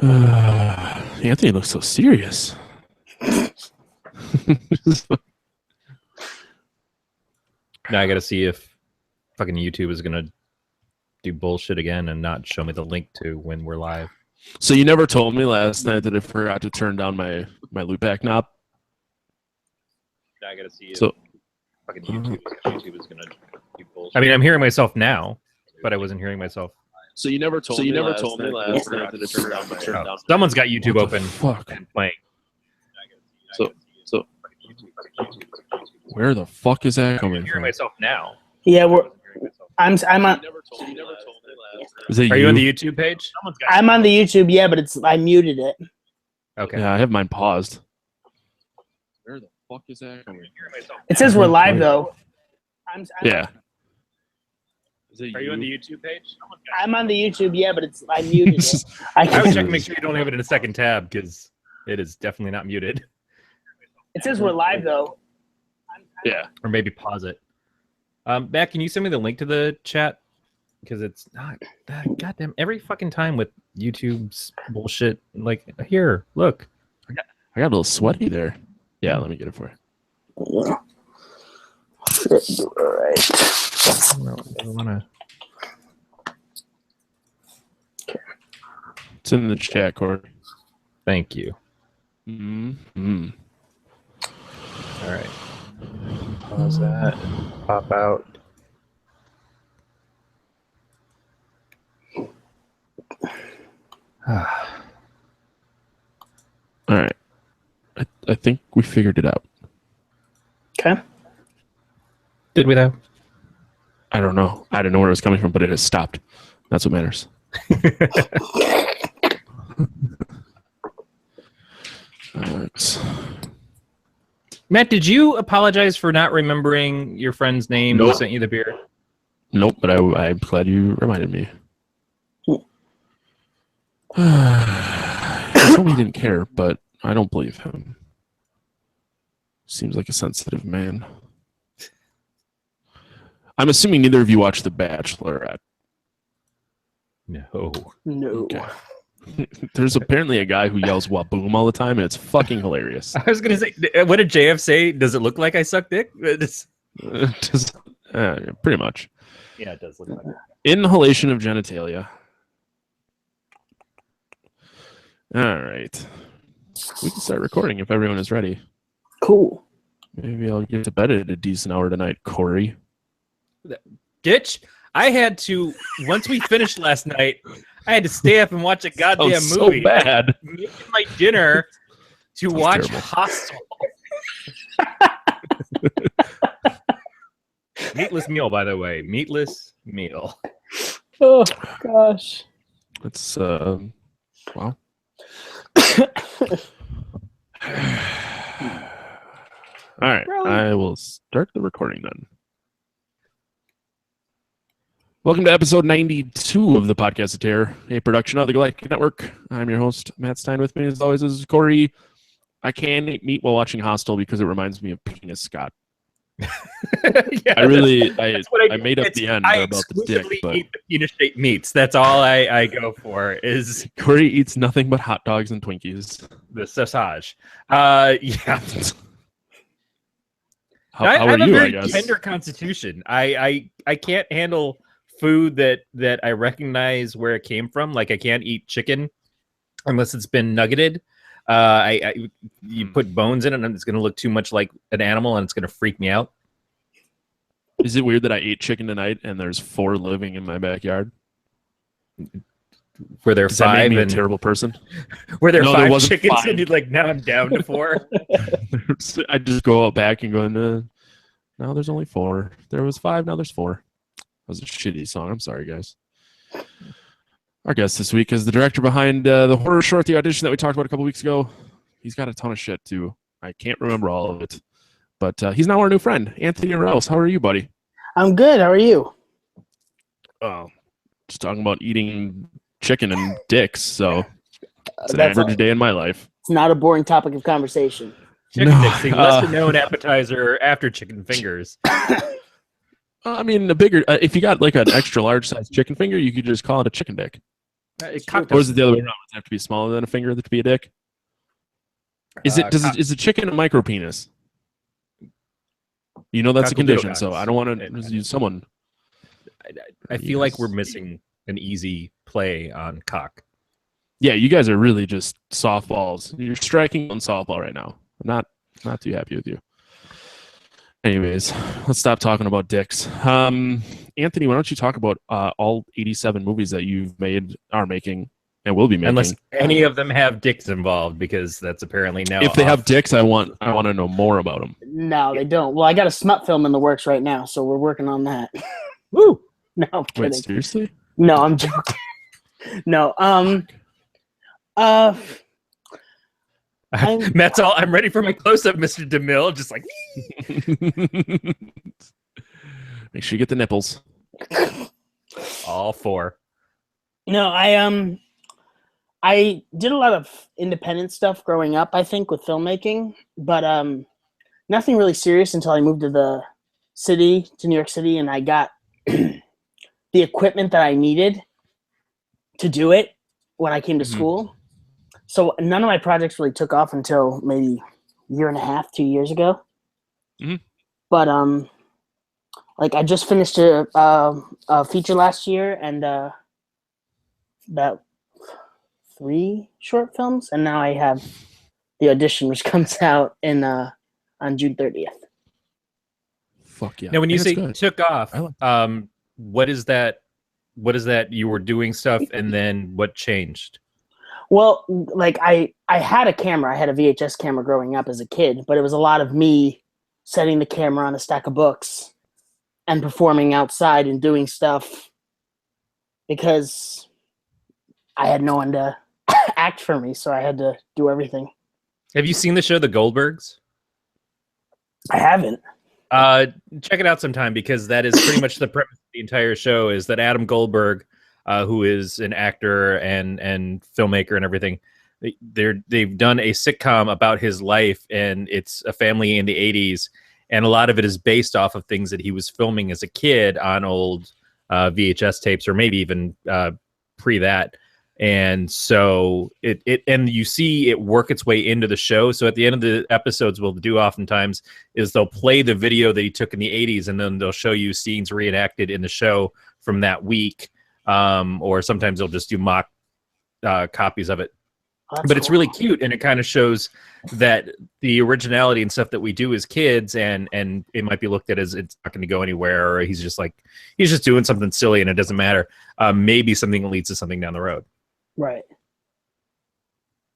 Anthony looks so serious. Now I gotta see if fucking YouTube is gonna do bullshit again and not show me the link to when we're live. So you never told me last night that I forgot to turn down my loopback knob. Now I gotta see if So fucking YouTube is gonna do bullshit. I mean, I'm hearing myself now, but I wasn't hearing myself. So you never told me last night that I turned down. Someone's got YouTube What open the fuck? and playing. So where the fuck is that coming I'm hearing from? myself now. Yeah, I'm on. Is it Are you on the YouTube page? I'm on the YouTube. Yeah, but I muted it. Okay. Yeah, I have mine paused. Where the fuck is that coming from? It says we're live though. Yeah. Are you on the YouTube page? I'm on the YouTube. Yeah, but I muted it. I would I check to make sure you don't have it in a second tab because it is definitely not muted. It says we're live though. Yeah. Or maybe pause it. Matt, can you send me the link to the chat? Because it's not that goddamn every fucking time with YouTube's bullshit. Like, here, look. I got a little sweaty there. Yeah, let me get it for you. All right. I wanna... It's in the chat, Corey. Thank you. Mm-hmm. All right. Pause that. Pop out. All right. I think we figured it out. Okay. Did we though? I don't know. I don't know where it was coming from, but it has stopped. That's what matters. Right. Matt, did you apologize for not remembering your friend's name who Nope. sent you the beer? Nope, but I'm glad you reminded me. He told me he didn't care, but I don't believe him. Seems like a sensitive man. I'm assuming neither of you watched The Bachelorette. No. No. Okay. There's apparently a guy who yells "waboom" all the time, and it's fucking hilarious. I was gonna say, what did JF say? Does it look like I suck dick? Just, pretty much. Yeah, it does look like it. Inhalation of genitalia. All right. We can start recording if everyone is ready. Cool. Maybe I'll get to bed at a decent hour tonight, Corey. Ditch. I had to, once we finished last night, I had to stay up and watch a goddamn so movie. bad. Making my dinner to watch terrible. Hostel. Meatless meal, by the way. Meatless meal. Oh gosh. It's wow. All right, Really? I will start the recording then. Welcome to episode 92 of the Podcast of Terror, a production of the Galactic Network. I'm your host, Matt Stein. With me, as always, is Corey. I can't eat meat while watching Hostel because it reminds me of Penis Scott. Yeah, I made up it's- the end I about the dick, exclusively but eat the penis-shaped meats. That's all I go for is Corey eats nothing but hot dogs and Twinkies. the sausage. Yeah. How I are have a you, I very guess? tender constitution. I can't handle food that I recognize where it came from. Like I can't eat chicken unless it's been nuggeted. You put bones in it and it's going to look too much like an animal and it's going to freak me out. Is it weird that I ate chicken tonight and there's 4 living in my backyard? Where there are Does that make 5 me a and terrible person? where there are No, there 5 wasn't chickens 5. and you're like, now I'm down to 4. I just go out back and go into. Now there's only 4. There was 5. Now there's 4. That was a shitty song. I'm sorry, guys. Our guest this week is the director behind the horror short, The Audition, that we talked about a couple weeks ago. He's got a ton of shit too. I can't remember all of it, but he's now our new friend, Anthony Raus. How are you, buddy? I'm good. How are you? Oh, just talking about eating chicken and dicks. So it's an That's average day in my life. It's not a boring topic of conversation. Chicken No, dicks, the lesser known appetizer after chicken fingers. I mean, the bigger. If you got like an extra large size chicken finger, you could just call it a chicken dick. Cock Or is doesn't- it the other way around? Does it have to be smaller than a finger to be a dick? Is a chicken a micro penis? You know that's a condition, so I don't want to use someone. I feel like we're missing an easy play on cock. Yeah, you guys are really just softballs. You're striking on softball right now. I'm not too happy with you. Anyways, let's stop talking about dicks. Anthony, why don't you talk about all 87 movies that you've made, are making, and will be making? Unless any of them have dicks involved, because that's apparently now. If they have dicks, I want to know more about them. No, they don't. Well, I got a smut film in the works right now, so we're working on that. Woo! No, I'm kidding. Wait, seriously? No, I'm joking. No, Matt's all. I'm ready for my close-up, Mr. DeMille. Just like. Make sure you get the nipples. All four. no, I did a lot of independent stuff growing up, I think, with filmmaking, but nothing really serious until I moved to New York City, and I got the equipment that I needed to do it when I came to school. So none of my projects really took off until maybe a year and a half, 2 years ago. But like I just finished a feature last year and about 3 short films, and now I have the audition, which comes out on June 30th. Fuck yeah! Now, when you say good. took off, what is that? What is that? You were doing stuff, and then what changed? Well, like I had a camera. I had a VHS camera growing up as a kid, but it was a lot of me setting the camera on a stack of books and performing outside and doing stuff because I had no one to act for me, so I had to do everything. Have you seen the show The Goldbergs? I haven't. Check it out sometime, because that is pretty much the premise of the entire show, is that Adam Goldberg, who is an actor and filmmaker and everything, they've done a sitcom about his life, and it's a family in the 80s, and a lot of it is based off of things that he was filming as a kid on old VHS tapes, or maybe even pre that. And so and you see it work its way into the show. So at the end of the episodes, what they'll do oftentimes is they'll play the video that he took in the 80s, and then they'll show you scenes reenacted in the show from that week. Or sometimes they'll just do mock copies of it. But it's really cute, and it kind of shows that the originality and stuff that we do as kids, and it might be looked at as it's not going to go anywhere, or he's just doing something silly and it doesn't matter. Maybe something that leads to something down the road. Right.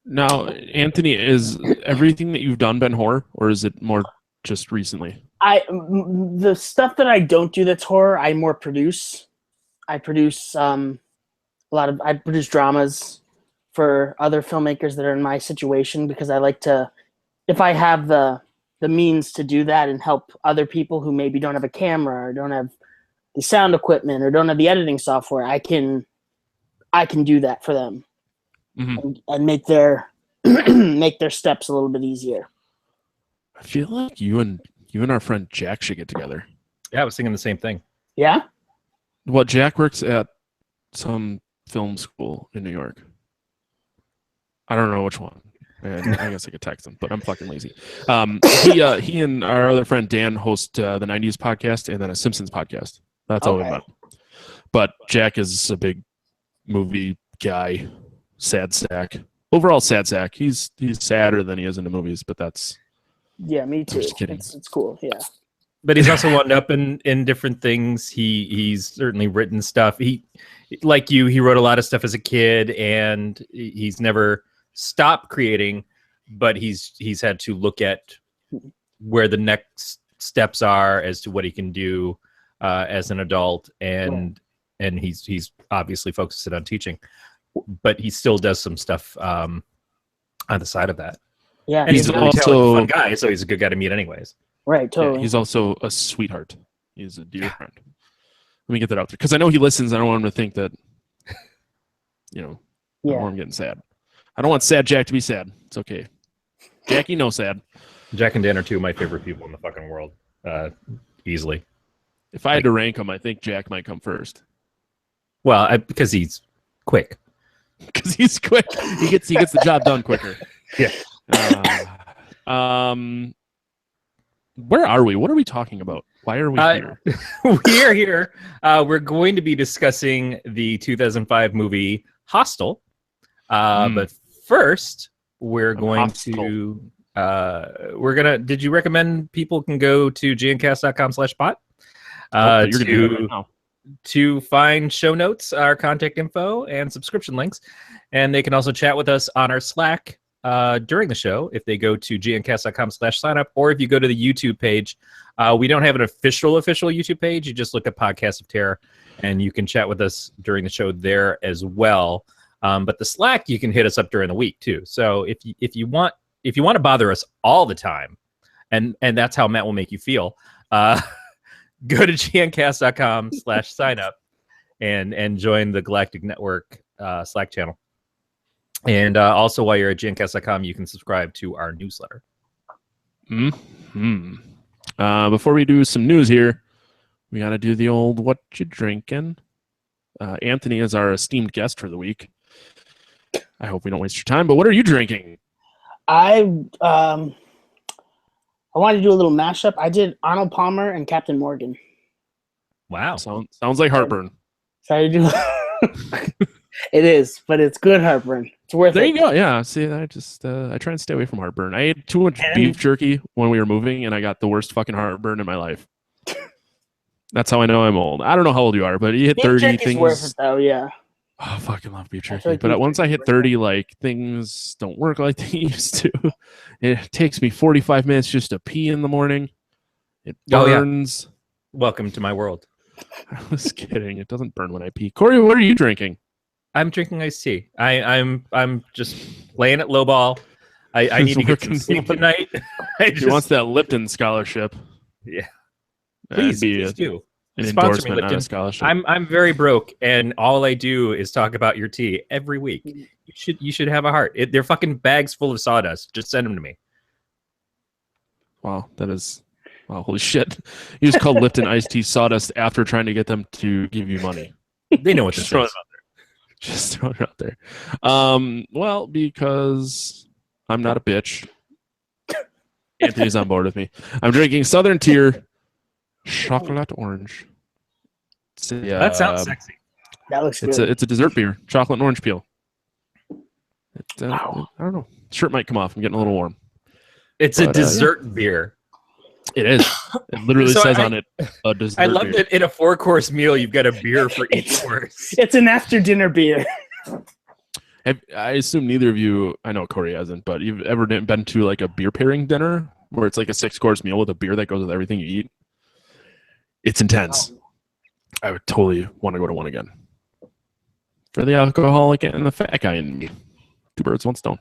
Now, Anthony, is everything that you've done been horror, or is it more just recently? The stuff that I don't do that's horror, I more produce. I produce I produce dramas for other filmmakers that are in my situation, because I like to, if I have the means to do that and help other people who maybe don't have a camera or don't have the sound equipment or don't have the editing software, I can do that for them and make their make their steps a little bit easier. I feel like you and our friend Jack should get together. Yeah, I was thinking the same thing. Yeah? Well, Jack works at some film school in New York. I don't know which one. I guess I could text him, but I'm fucking lazy. He and our other friend Dan host the 90s podcast and then a Simpsons podcast. That's all we met. But Jack is a big movie guy, sad sack. Overall sad sack. He's sadder than he is in the movies, but that's... Yeah, me too. Just kidding. It's cool, yeah. But he's also wound up in different things. He's certainly written stuff. He, like you, he wrote a lot of stuff as a kid, and he's never stopped creating, but he's had to look at where the next steps are as to what he can do as an adult, and he's obviously focused on teaching, but he still does some stuff on the side of that. Yeah, and he's a really also talented, fun guy, so he's a good guy to meet anyways. Right, totally. Yeah, he's also a sweetheart. He's a dear friend. Let me get that out there, because I know he listens. I don't want him to think that, I don't want him getting sad. I don't want sad Jack to be sad. It's okay. Jackie, no sad. Jack and Dan are two of my favorite people in the fucking world, easily. If I had to rank them, I think Jack might come first. Well, because he's quick. because he's quick. He gets the job done quicker. Yeah. Where are we? What are we talking about? Why are we here? We are here. We're going to be discussing the 2005 movie Hostel. But first, we're going to did you recommend people can go to gncast.com/pot to find show notes, our contact info, and subscription links. And they can also chat with us on our Slack during the show if they go to gncast.com/signup, or if you go to the YouTube page. We don't have an official YouTube page. You just look at Podcast of Terror, and you can chat with us during the show there as well. But the Slack, you can hit us up during the week too. So if you want to bother us all the time, and that's how Matt will make you feel, go to gncast.com/signup and join the Galactic Network Slack channel. And also, while you're at gncast.com, you can subscribe to our newsletter. Before we do some news here, we got to do the old "What you drinking?" Anthony is our esteemed guest for the week. I hope we don't waste your time, but what are you drinking? I wanted to do a little mashup. I did Arnold Palmer and Captain Morgan. Wow. Sounds like heartburn. Sorry to do It is, but it's good heartburn. It's worth it. There you go. Yeah. See, I just I try and stay away from heartburn. I ate too much beef jerky when we were moving, and I got the worst fucking heartburn in my life. That's how I know I'm old. I don't know how old you are, but you hit 30 things. Worth it though, yeah. Oh, I fucking love beef jerky. But once I hit 30, like, things don't work like they used to. It takes me 45 minutes just to pee in the morning. It burns. Oh, yeah. Welcome to my world. I was kidding. It doesn't burn when I pee. Corey, what are you drinking? I'm drinking iced tea. I'm just playing at low ball. I need to get some sleep tonight. He wants that Lipton scholarship. Yeah. Please do. An Sponsor endorsement, me, not a scholarship. I'm very broke, and all I do is talk about your tea every week. You should have a heart. They're fucking bags full of sawdust. Just send them to me. Wow, holy shit! You just called Lipton iced tea sawdust after trying to get them to give you money. They know what this is. Just throwing it out there. Well, because I'm not a bitch. Anthony's on board with me. I'm drinking Southern Tier chocolate orange. That sounds sexy. That looks good. It's a dessert beer, chocolate and orange peel. Wow. I don't know. Shirt might come off. I'm getting a little warm. It's a dessert beer. It is. It literally says on it a dessert I love beer. that in a 4-course meal you've got a beer for each course. It's an after-dinner beer. I assume neither of you, I know Corey hasn't, but you've ever been to like a beer pairing dinner where it's like a 6-course meal with a beer that goes with everything you eat? It's intense. I would totally want to go to one again. For the alcoholic and the fat guy in me. 2 birds, 1 stone.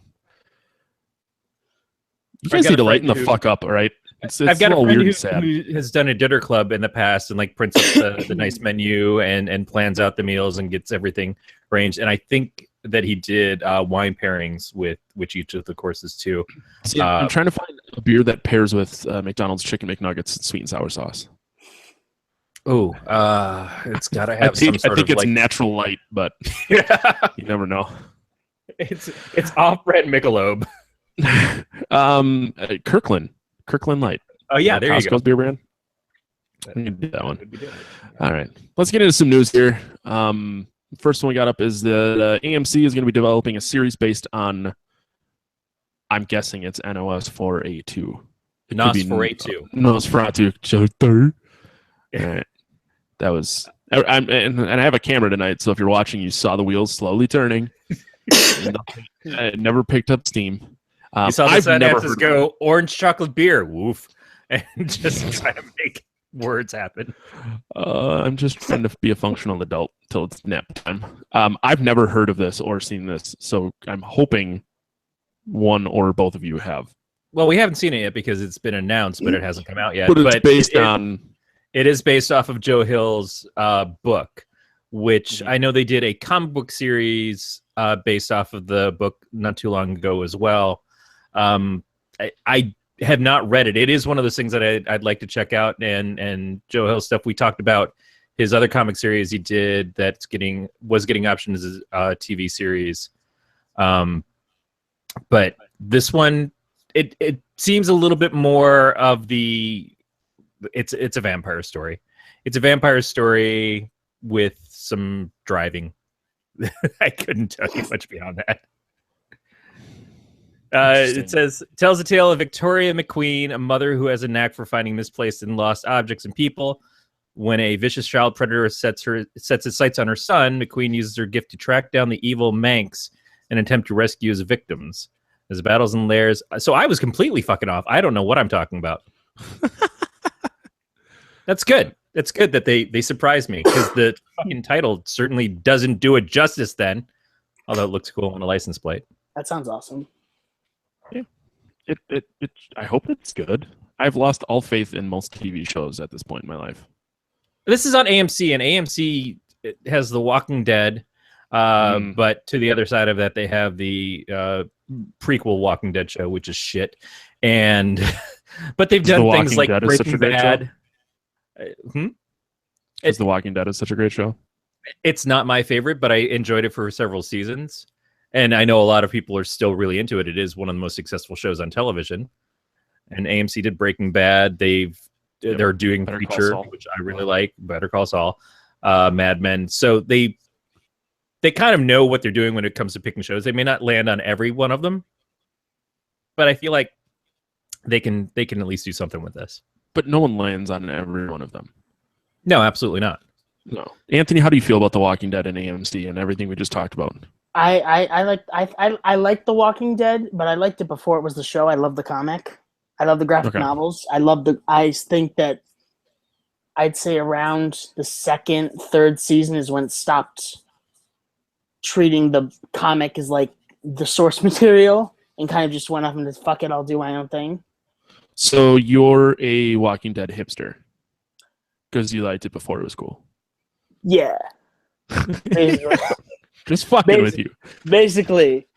You guys need to lighten the fuck up, all right? It's I've got a little friend weird and sad. who has done a dinner club in the past and like prints up the nice menu and plans out the meals and gets everything arranged. And I think that he did wine pairings with each of the courses too. See, I'm trying to find a beer that pairs with McDonald's chicken McNuggets and sweet and sour sauce. Oh, it's got to have some sort I think of it's like natural light, but you never know. It's off-brand Michelob. Kirkland Light. Oh yeah, there Costco's you go. Beer brand. We can do that one. All right, let's get into some news here. First one we got up is the AMC is going to be developing a series based on, I'm guessing it's NOS4A2. NOS4A2. Nosferatu. All right. That was, and I have a camera tonight, so if you're watching, you saw the wheels slowly turning. I never picked up steam. You saw the synapses go orange chocolate beer, woof, and just trying to make words happen. I'm just trying to be a functional adult till it's nap time. I've never heard of this or seen this, so I'm hoping one or both of you have. Well, we haven't seen it yet because it's been announced, but it hasn't come out yet. But it's based on... It is based off of Joe Hill's book, which I know they did a comic book series based off of the book not too long ago as well. I have not read it. It is one of those things that I'd like to check out. And Joe Hill stuff, we talked about His other comic series he did was getting optioned as a TV series. But this one, it seems a little bit more of it's a vampire story. It's a vampire story with some driving. I couldn't tell you much beyond that. It tells a tale of Victoria McQueen, a mother who has a knack for finding misplaced and lost objects and people. When a vicious child predator sets his sights on her son, McQueen uses her gift to track down the evil Manx and attempt to rescue his victims. There's battles and lairs. So I was completely fucking off. I don't know what I'm talking about. That's good. That's good that they surprised me, because the fucking title certainly doesn't do it justice then, although it looks cool on a license plate. That sounds awesome. Yeah. I hope it's good. I've lost all faith in most TV shows at this point in my life. This is on AMC, and AMC has The Walking Dead, but to the other side of that, they have the prequel Walking Dead show, which is shit. And but they've done things like Breaking Bad. Because The Walking Dead is such a great show. It's not my favorite, but I enjoyed it for several seasons. And I know a lot of people are still really into it. It is one of the most successful shows on television. And AMC did Breaking Bad. They're doing Preacher, which I really like. Better Call Saul, Mad Men. So they kind of know what they're doing when it comes to picking shows. They may not land on every one of them, but I feel like they can at least do something with this. But no one lands on every one of them. No, absolutely not. No, Anthony, how do you feel about The Walking Dead and AMC and everything we just talked about? I like The Walking Dead, but I liked it before it was the show. I love the comic. I love the graphic novels. I think that I'd say around the second, third season is when it stopped treating the comic as like the source material and kind of just went off and just fuck it, I'll do my own thing. So you're a Walking Dead hipster because you liked it before it was cool. Yeah. Just fucking with you. Basically.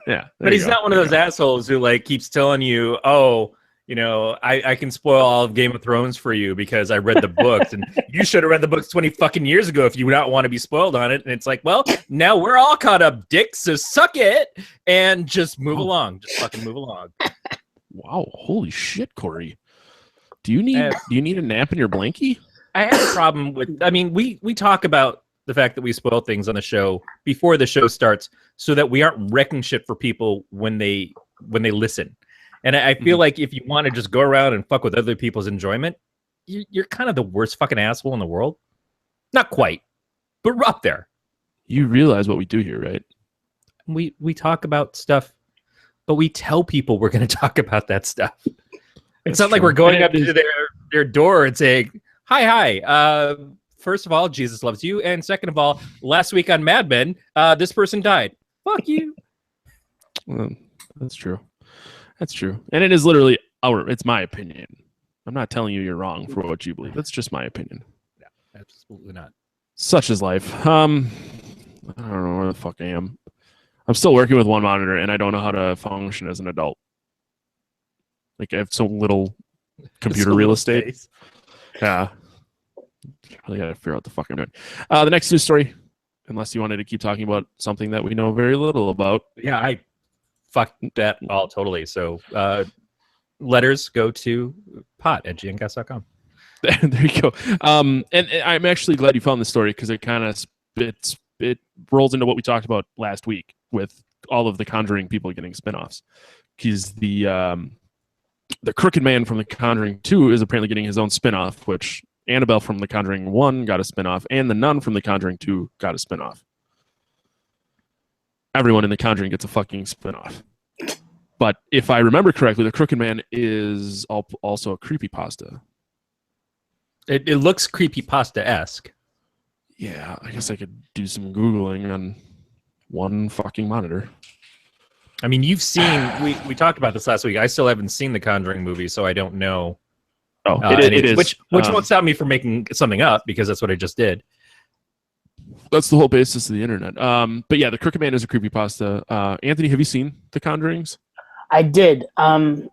Yeah. But he's not one of those assholes who like keeps telling you, oh, you know, I can spoil all of Game of Thrones for you because I read the books, and you should have read the books 20 fucking years ago if you would not want to be spoiled on it. And it's like, well, now we're all caught up, dick, so suck it and just move along. Just fucking move along. Wow, holy shit, Corey. Do you need a nap in your blankie? I have a problem with, I mean, we talk about the fact that we spoil things on the show before the show starts so that we aren't wrecking shit for people when they listen. And I feel like if you want to just go around and fuck with other people's enjoyment, you're kind of the worst fucking asshole in the world. Not quite, but we're up there. You realize what we do here, right? We talk about stuff, but we tell people we're going to talk about that stuff. It's not like we're going up to their door and saying, hi. First of all, Jesus loves you. And second of all, last week on Mad Men, this person died. Fuck you. Well, that's true. That's true. And it is literally it's my opinion. I'm not telling you you're wrong for what you believe. That's just my opinion. Yeah, absolutely not. Such is life. I don't know where the fuck I am. I'm still working with one monitor, and I don't know how to function as an adult. Like, I have so little computer real estate. Yeah. Really got to figure out what the fuck I'm doing. The next news story, unless you wanted to keep talking about something that we know very little about. Yeah, I fucked that all totally. So letters go to PoT@gncast.com. There you go. And I'm actually glad you found this story because it kind of it rolls into what we talked about last week with all of the Conjuring people getting spinoffs. Because the Crooked Man from The Conjuring 2 is apparently getting his own spinoff, which Annabelle from The Conjuring 1 got a spinoff, and the Nun from The Conjuring 2 got a spinoff. Everyone in The Conjuring gets a fucking spinoff. But if I remember correctly, The Crooked Man is also a creepypasta. It looks creepypasta-esque. Yeah, I guess I could do some Googling on one fucking monitor. I mean, you've seen, we talked about this last week. I still haven't seen the Conjuring movie, so I don't know. Oh, it is. Which won't stop me from making something up, because that's what I just did. That's the whole basis of the internet. But yeah, The Crooked Man is a creepypasta. Anthony, have you seen The Conjurings? I did. I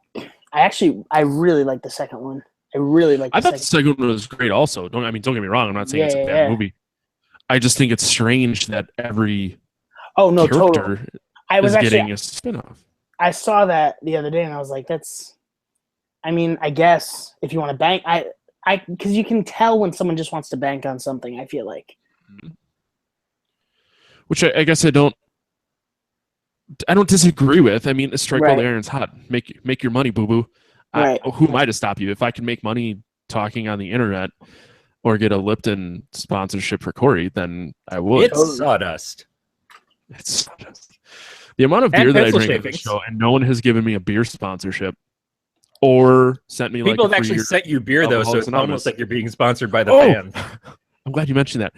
really like the second one. I really like. I thought the second one was great. Also, don't get me wrong. I'm not saying it's a bad movie. I just think it's strange that every character totally. I was getting a spinoff. I saw that the other day, and I was like, "That's." I mean, I guess if you want to bank, because you can tell when someone just wants to bank on something. I feel like. Which I guess I don't disagree with. I mean, strike while the iron's hot. Make your money, boo boo. Right. Who am I to stop you? If I can make money talking on the internet or get a Lipton sponsorship for Corey, then I would. It's sawdust. It's sawdust. The amount of beer that I drink on the show, and no one has given me a beer sponsorship or sent me people have actually sent you beer though, so it's almost like you're being sponsored by the fans. I'm glad you mentioned that.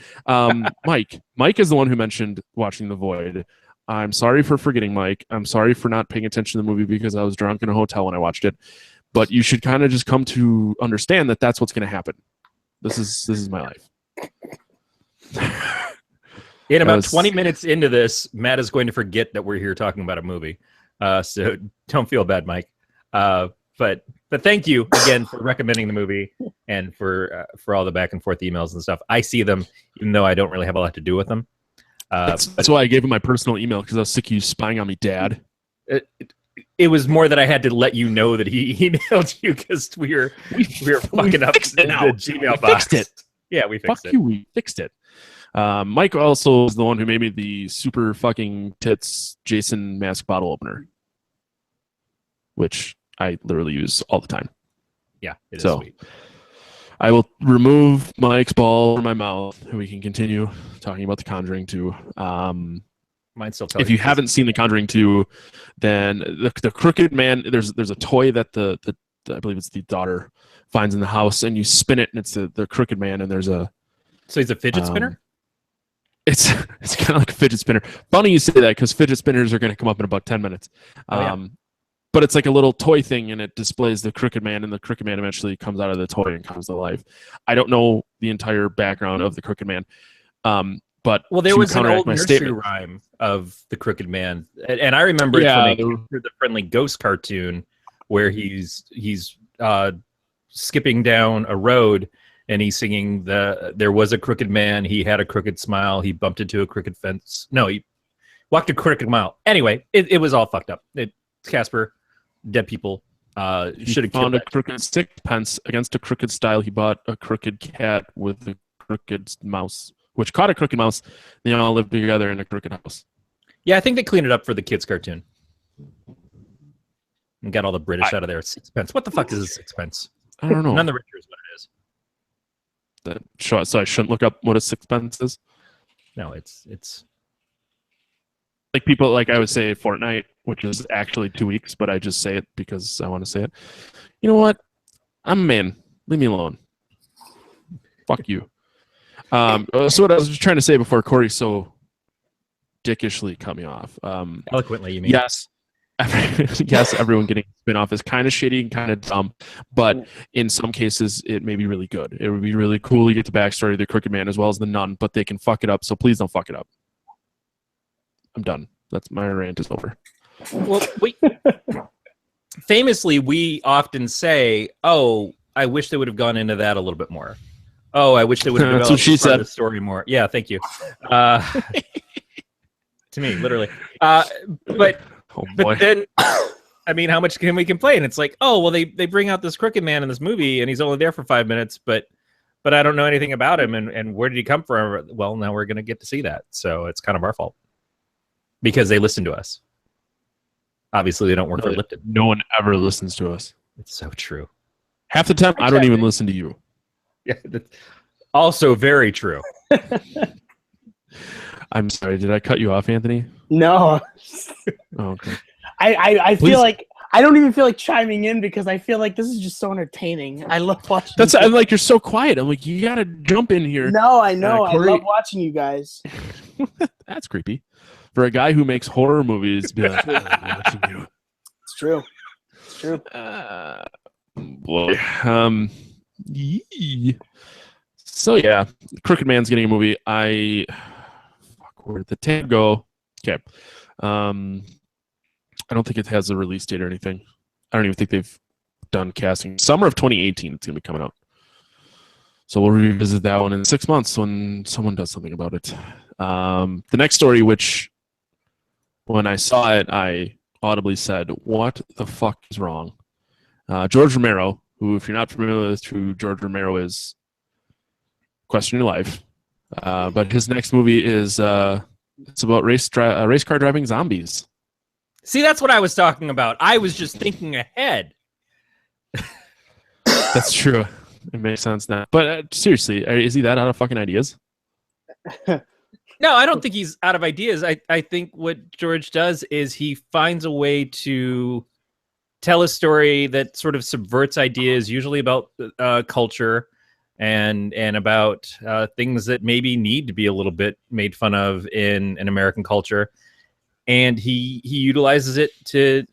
Mike is the one who mentioned watching The Void. I'm sorry for forgetting Mike. I'm sorry for not paying attention to the movie because I was drunk in a hotel when I watched it. But you should kind of just come to understand that that's what's going to happen. This is my life. In about 20 minutes into this, Matt is going to forget that we're here talking about a movie. So don't feel bad, Mike. But thank you again for recommending the movie and for all the back and forth emails and stuff. I see them, even though I don't really have a lot to do with them. That's why I gave him my personal email, because I was sick of you spying on me, Dad. It was more that I had to let you know that he emailed you because we were fucking up the Gmail box. Fixed it. Yeah, we fixed it. Fuck you, we fixed it. Mike also is the one who made me the super fucking tits Jason mask bottle opener, which I literally use all the time. Yeah, it is sweet. I will remove Mike's ball from my mouth, and we can continue talking about The Conjuring 2. Mine's still if you haven't seen The Conjuring 2, then the Crooked Man, there's a toy that the I believe it's the daughter finds in the house, and you spin it, and it's the Crooked Man, and there's a... So he's a fidget spinner? It's kind of like a fidget spinner. Funny you say that, because fidget spinners are going to come up in about 10 minutes. But it's like a little toy thing, and it displays the Crooked Man, and the Crooked Man eventually comes out of the toy and comes to life. I don't know the entire background of the Crooked Man. But there was an old nursery rhyme of the Crooked Man, and I remember it from the Friendly Ghost cartoon, where he's skipping down a road, and he's singing there was a crooked man, he had a crooked smile, he bumped into a crooked fence. No, he walked a crooked mile. Anyway, it was all fucked up. Casper, dead people. Should have found a crooked sixpence against a crooked style. He bought a crooked cat with a crooked mouse, which caught a crooked mouse. They all lived together in a crooked house. Yeah, I think they cleaned it up for the kids' cartoon and got all the British out of there. Sixpence. What the fuck is a sixpence? I don't know. None the richer is what it is. So I shouldn't look up what a sixpence is? No, it's like people, like I would say Fortnite, which is actually 2 weeks, but I just say it because I want to say it. You know what? I'm a man. Leave me alone. Fuck you. So what I was just trying to say before Corey so dickishly cut me off. Eloquently, you mean? Yes. Yes, everyone getting a spin-off is kind of shitty and kind of dumb, but in some cases it may be really good. It would be really cool to get the backstory of the Crooked Man as well as the Nun, but they can fuck it up, so please don't fuck it up. I'm done. That's my rant is over. Well, famously, we often say, "Oh, I wish they would have gone into that a little bit more." Oh, I wish they would have developed That's what she said. the story more. Yeah, thank you. To me, literally. But then, I mean, how much can we complain? It's like, oh, well, they bring out this Crooked Man in this movie, and he's only there for 5 minutes, but I don't know anything about him, and where did he come from? Well, now we're going to get to see that, so it's kind of our fault. Because they listen to us. Obviously, they don't work for Lipton. No one ever listens to us. It's so true. Half the time, I don't even listen to you. Yeah, that's also very true. I'm sorry. Did I cut you off, Anthony? No. Oh, okay. I feel like I don't even feel like chiming in because I feel like this is just so entertaining. I love watching. I'm like, you're so quiet. I'm like, you gotta jump in here. No, I know. I love watching you guys. That's creepy. For a guy who makes horror movies, be like, watching you. It's true. It's true. Boy. So yeah, Crooked Man's getting a movie. Where'd the tab go? Okay. I don't think it has a release date or anything. I don't even think they've done casting. Summer of 2018, it's gonna be coming out. So we'll revisit that one in 6 months when someone does something about it. The next story, which when I saw it, I audibly said, "What the fuck is wrong?" George Romero, who, if you're not familiar with who George Romero is, question your life. But his next movie is it's about race car driving zombies. See, that's what I was talking about. I was just thinking ahead. That's true. It makes sense now. But seriously, is he that out of fucking ideas? No, I don't think he's out of ideas. I think what George does is he finds a way to tell a story that sort of subverts ideas, usually about culture and about things that maybe need to be a little bit made fun of in American culture. And he utilizes it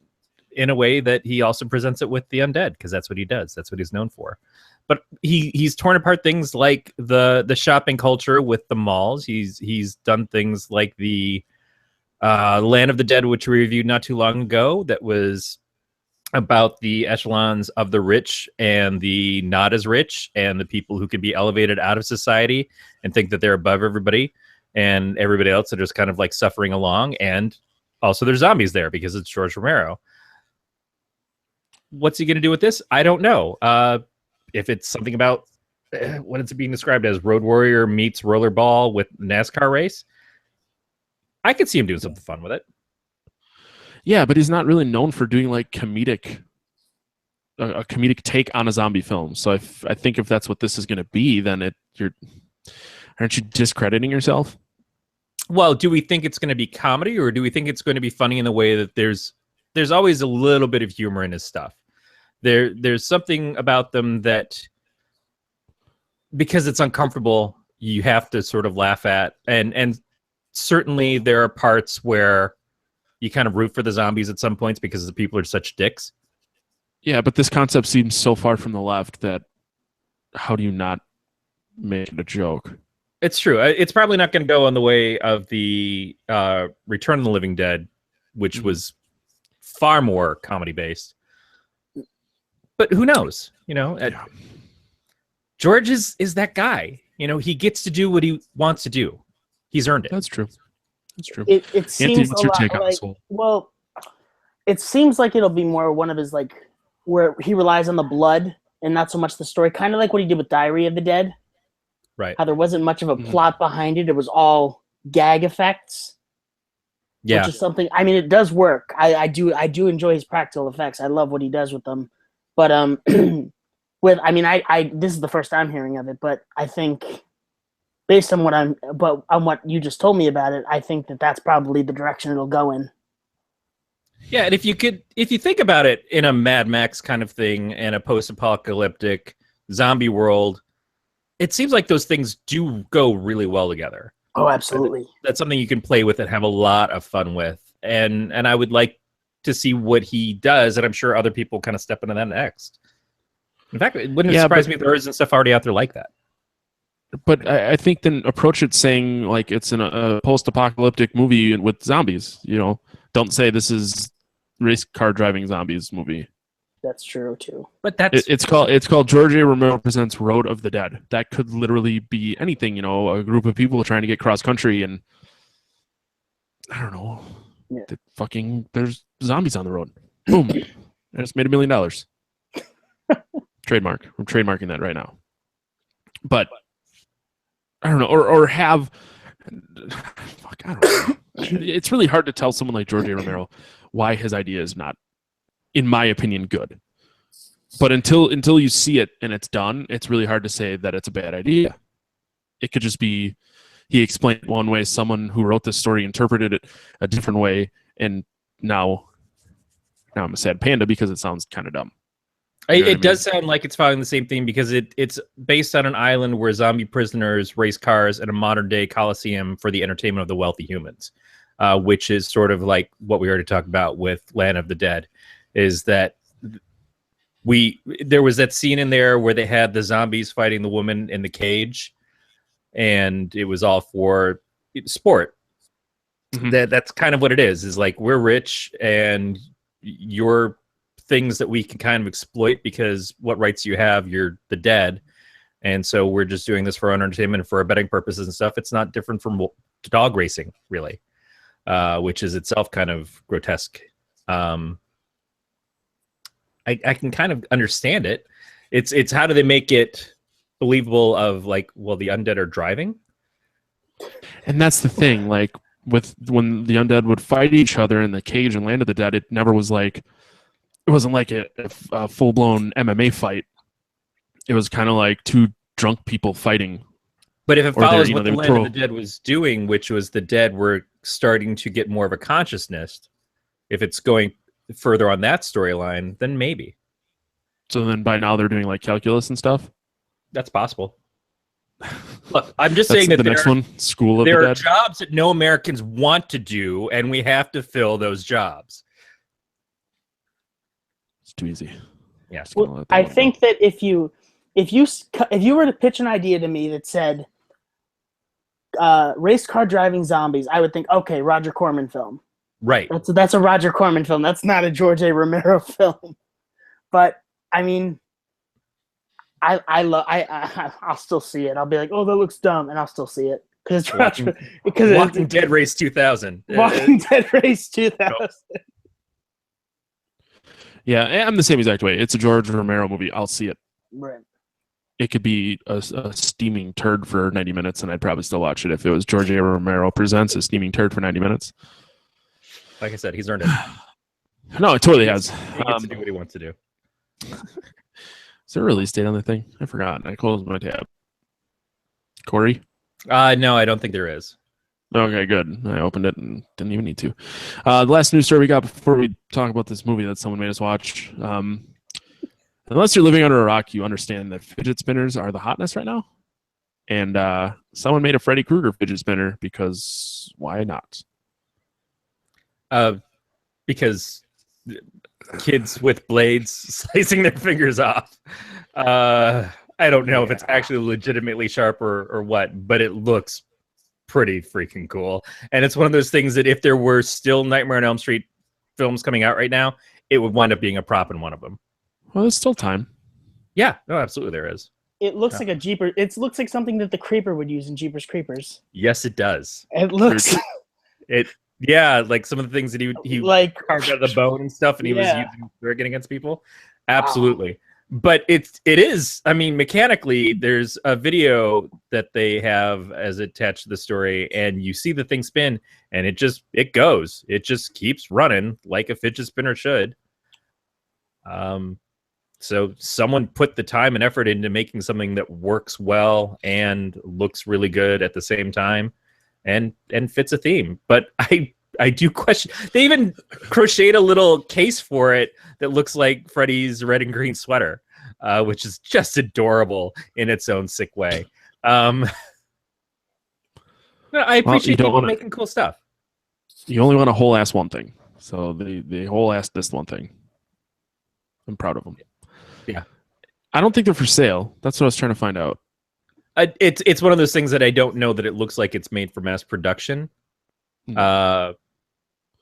in a way that he also presents it with the undead, because that's what he does. That's what he's known for. But he's torn apart things like the shopping culture with the malls. He's done things like the Land of the Dead, which we reviewed not too long ago, that was about the echelons of the rich and the not as rich, and the people who could be elevated out of society and think that they're above everybody, and everybody else that is kind of like suffering along. And also there's zombies there because it's George Romero. What's he going to do with this? I don't know. If it's something about what it's being described as Road Warrior meets Rollerball with NASCAR race, I could see him doing something fun with it. Yeah, but he's not really known for doing like a comedic take on a zombie film. So I think if that's what this is going to be, then aren't you discrediting yourself? Well, do we think it's going to be comedy, or do we think it's going to be funny in the way that there's always a little bit of humor in his stuff? There's something about them that, because it's uncomfortable, you have to sort of laugh at, and certainly there are parts where you kind of root for the zombies at some points because the people are such dicks. Yeah, but this concept seems so far from the left that how do you not make it a joke? It's true. It's probably not going to go on the way of the Return of the Living Dead, which was far more comedy based. But who knows? George is that guy. He gets to do what he wants to do. He's earned it. That's true. That's true. It seems Anthony, what's your take on like, this whole? well, it seems like it'll be more one of his, like, where he relies on the blood and not so much the story, kind of like what he did with Diary of the Dead. Right. How there wasn't much of a plot behind it. It was all gag effects. Yeah. Which is something, I mean, it does work. I do enjoy his practical effects. I love what he does with them. But this is the first I'm hearing of it, but I think based on what you just told me about it, I think that's probably the direction it'll go in. Yeah, and if you think about it in a Mad Max kind of thing and a post-apocalyptic zombie world, it seems like those things do go really well together. Oh, absolutely. That's something you can play with and have a lot of fun with. And I would like to see what he does, and I'm sure other people kind of step into that next. In fact, it wouldn't surprise me if there isn't stuff already out there like that. But I think then approach it saying like it's in a post-apocalyptic movie with zombies. Don't say this is race car driving zombies movie. That's true too. But it's called George A. Romero Presents Road of the Dead. That could literally be anything. A group of people trying to get cross country, and I don't know. Yeah. There's zombies on the road. Boom! I just made $1 million. Trademark. I'm trademarking that right now. But I don't know, or have. Fuck, I don't know. It's really hard to tell someone like George A. Romero why his idea is not, in my opinion, good. But until you see it and it's done, it's really hard to say that it's a bad idea. It could just be he explained it one way, someone who wrote this story interpreted it a different way, and now I'm a sad panda because it sounds kind of dumb. It does sound like it's following the same thing, because it's based on an island where zombie prisoners race cars in a modern-day coliseum for the entertainment of the wealthy humans, which is sort of like what we already talked about with Land of the Dead, is that there was that scene in there where they had the zombies fighting the woman in the cage, and it was all for sport. Mm-hmm. That's kind of what it is like, we're rich and you're things that we can kind of exploit because what rights do you have? You're the dead. And so we're just doing this for our entertainment and for our betting purposes and stuff. It's not different from dog racing, really, which is itself kind of grotesque. I can kind of understand it. It's how do they make it believable of like, well, the undead are driving? And that's the thing, like with when the undead would fight each other in the cage and Land of the Dead, it never was like, it wasn't like a full-blown MMA fight. It was kind of like two drunk people fighting. But if it follows what the the Land of the Dead was doing, which was the dead were starting to get more of a consciousness, if it's going further on that storyline, then maybe. So then by now they're doing like calculus and stuff? That's possible. Look, I'm just saying that the next one, School of the Dead. There are jobs that no Americans want to do, and we have to fill those jobs. It's too easy. Yeah. Well, I think that if you were to pitch an idea to me that said race car driving zombies, I would think, okay, Roger Corman film. Right. That's a Roger Corman film. That's not a George A. Romero film. But I mean, I'll still see it. I'll be like, oh, that looks dumb, and I'll still see it because it's Roger. Because Walking Dead Race 2000. Walking Dead Race 2000. Nope. Yeah, I'm the same exact way. It's a George Romero movie. I'll see it. Right. It could be a steaming turd for 90 minutes, and I'd probably still watch it if it was George A. Romero presents a steaming turd for 90 minutes. Like I said, he's earned it. No, it totally has. He gets to do what he wants to do. Is there a release date on the thing? I forgot. I closed my tab. Corey? No, I don't think there is. Okay, good. I opened it and didn't even need to. The last news story we got before we talk about this movie that someone made us watch. Unless you're living under a rock, you understand that fidget spinners are the hotness right now. And someone made a Freddy Krueger fidget spinner because why not? Because kids with blades slicing their fingers off. I don't know if it's actually legitimately sharp or what, but it looks pretty freaking cool. And it's one of those things that if there were still Nightmare on Elm Street films coming out right now, it would wind up being a prop in one of them. Well, there's still time. Yeah, no, absolutely there is. It looks like a Jeepers. It looks like something that the Creeper would use in Jeepers Creepers. Yes, it does. It looks. Yeah, like some of the things that he like carved out of the bone and stuff, and he was using swearing against people. Absolutely. Wow. But it is. I mean, mechanically, there's a video that they have as attached to the story, and you see the thing spin, and it just keeps running like a fidget spinner should. So someone put the time and effort into making something that works well and looks really good at the same time, and fits a theme. But I do question. They even crocheted a little case for it that looks like Freddy's red and green sweater, which is just adorable in its own sick way. I appreciate people making cool stuff. You only want a whole ass one thing, so they whole ass this one thing. I'm proud of them. Yeah, I don't think they're for sale. That's what I was trying to find out. It's one of those things that I don't know that it looks like it's made for mass production. But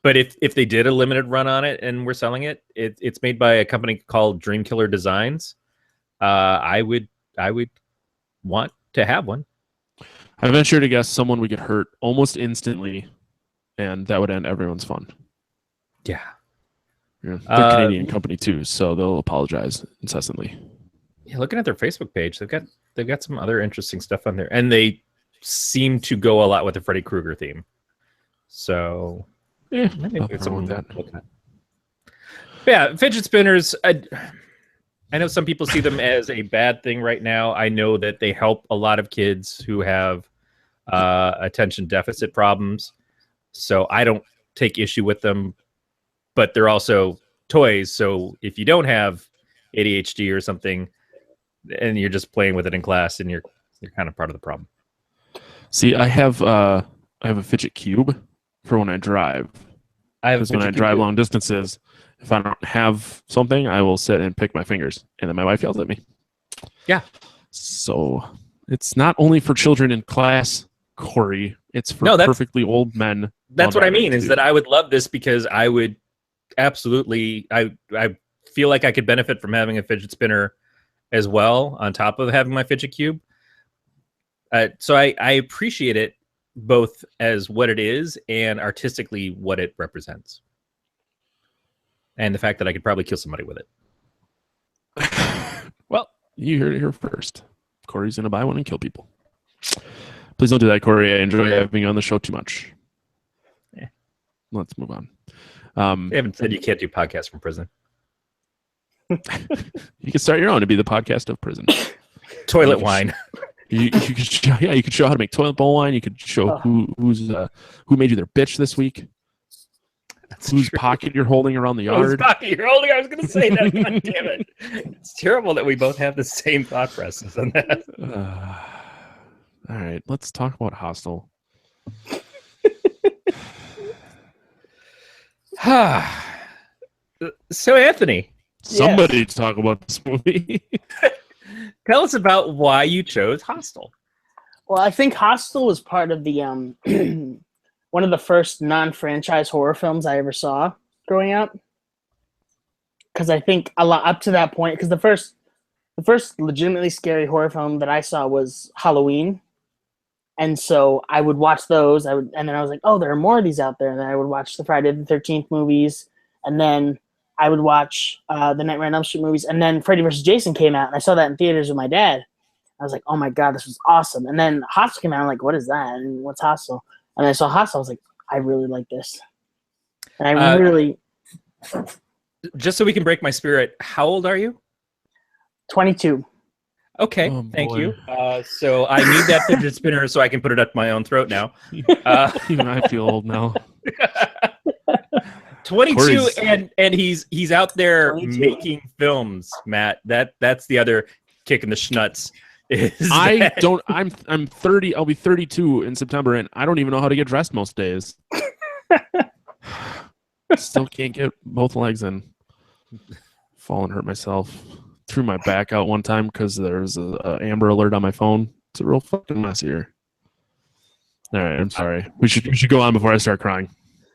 if they did a limited run on it and we're selling it, it's made by a company called Dreamkiller Designs. I would want to have one. I venture to guess someone would get hurt almost instantly, and that would end everyone's fun. Yeah. They're a Canadian company too, so they'll apologize incessantly. Yeah, looking at their Facebook page, they've got some other interesting stuff on there, and they seem to go a lot with the Freddy Krueger theme. So yeah, maybe it's something to look at. Yeah, fidget spinners. I know some people see them as a bad thing right now. I know that they help a lot of kids who have attention deficit problems, so I don't take issue with them. But they're also toys, so if you don't have ADHD or something, and you're just playing with it in class, and you're kind of part of the problem. See, I have a fidget cube for when I drive. Because when I drive long distances, if I don't have something, I will sit and pick my fingers, and then my wife yells at me. Yeah. So it's not only for children in class, Corey. It's for perfectly old men. That's what I mean, is that I would love this because I would absolutely, I feel like I could benefit from having a fidget spinner as well on top of having my fidget cube. So I appreciate it both as what it is and artistically what it represents. And the fact that I could probably kill somebody with it. Well, you heard it here first. Corey's going to buy one and kill people. Please don't do that, Corey. I enjoy having you on the show too much. Yeah. Let's move on. They haven't said you can't do podcasts from prison. You can start your own to be the podcast of prison. Toilet wine. You could show how to make toilet bowl wine. You could show who made you their bitch this week. That's whose true. pocket you're holding around the yard. Whose pocket you're holding? I was going to say that. God damn it! It's terrible that we both have the same thought process on that. All right, let's talk about Hostel. So, Anthony, somebody talk about this movie. Tell us about why you chose Hostel. Well, I think Hostel was part of the one of the first non-franchise horror films I ever saw growing up. Because I think a lot up to that point, because the first legitimately scary horror film that I saw was Halloween, and so I would watch those. And then I was like, oh, there are more of these out there. And then I would watch the Friday the 13th movies, and then I would watch the Nightmare on Elm Street movies, and then Freddy vs. Jason came out, and I saw that in theaters with my dad. I was like, oh my god, this was awesome. And then Hostel came out, I'm like, what is that? And what's Hostel? And I saw Hostel, I was like, I really like this. And I really... Just so we can break my spirit, how old are you? 22. Okay, thank you. So I need that fidget spinner so I can put it up my own throat now. Even I feel old now. 22, and he's out there 22. making films, Matt. That's the other kick in the schnutz. I'm 30. I'll be 32 in September, and I don't even know how to get dressed most days. Still can't get both legs in. Fall and hurt myself. Threw my back out one time because there's a Amber Alert on my phone. It's a real fucking mess here. All right, I'm sorry. We should go on before I start crying.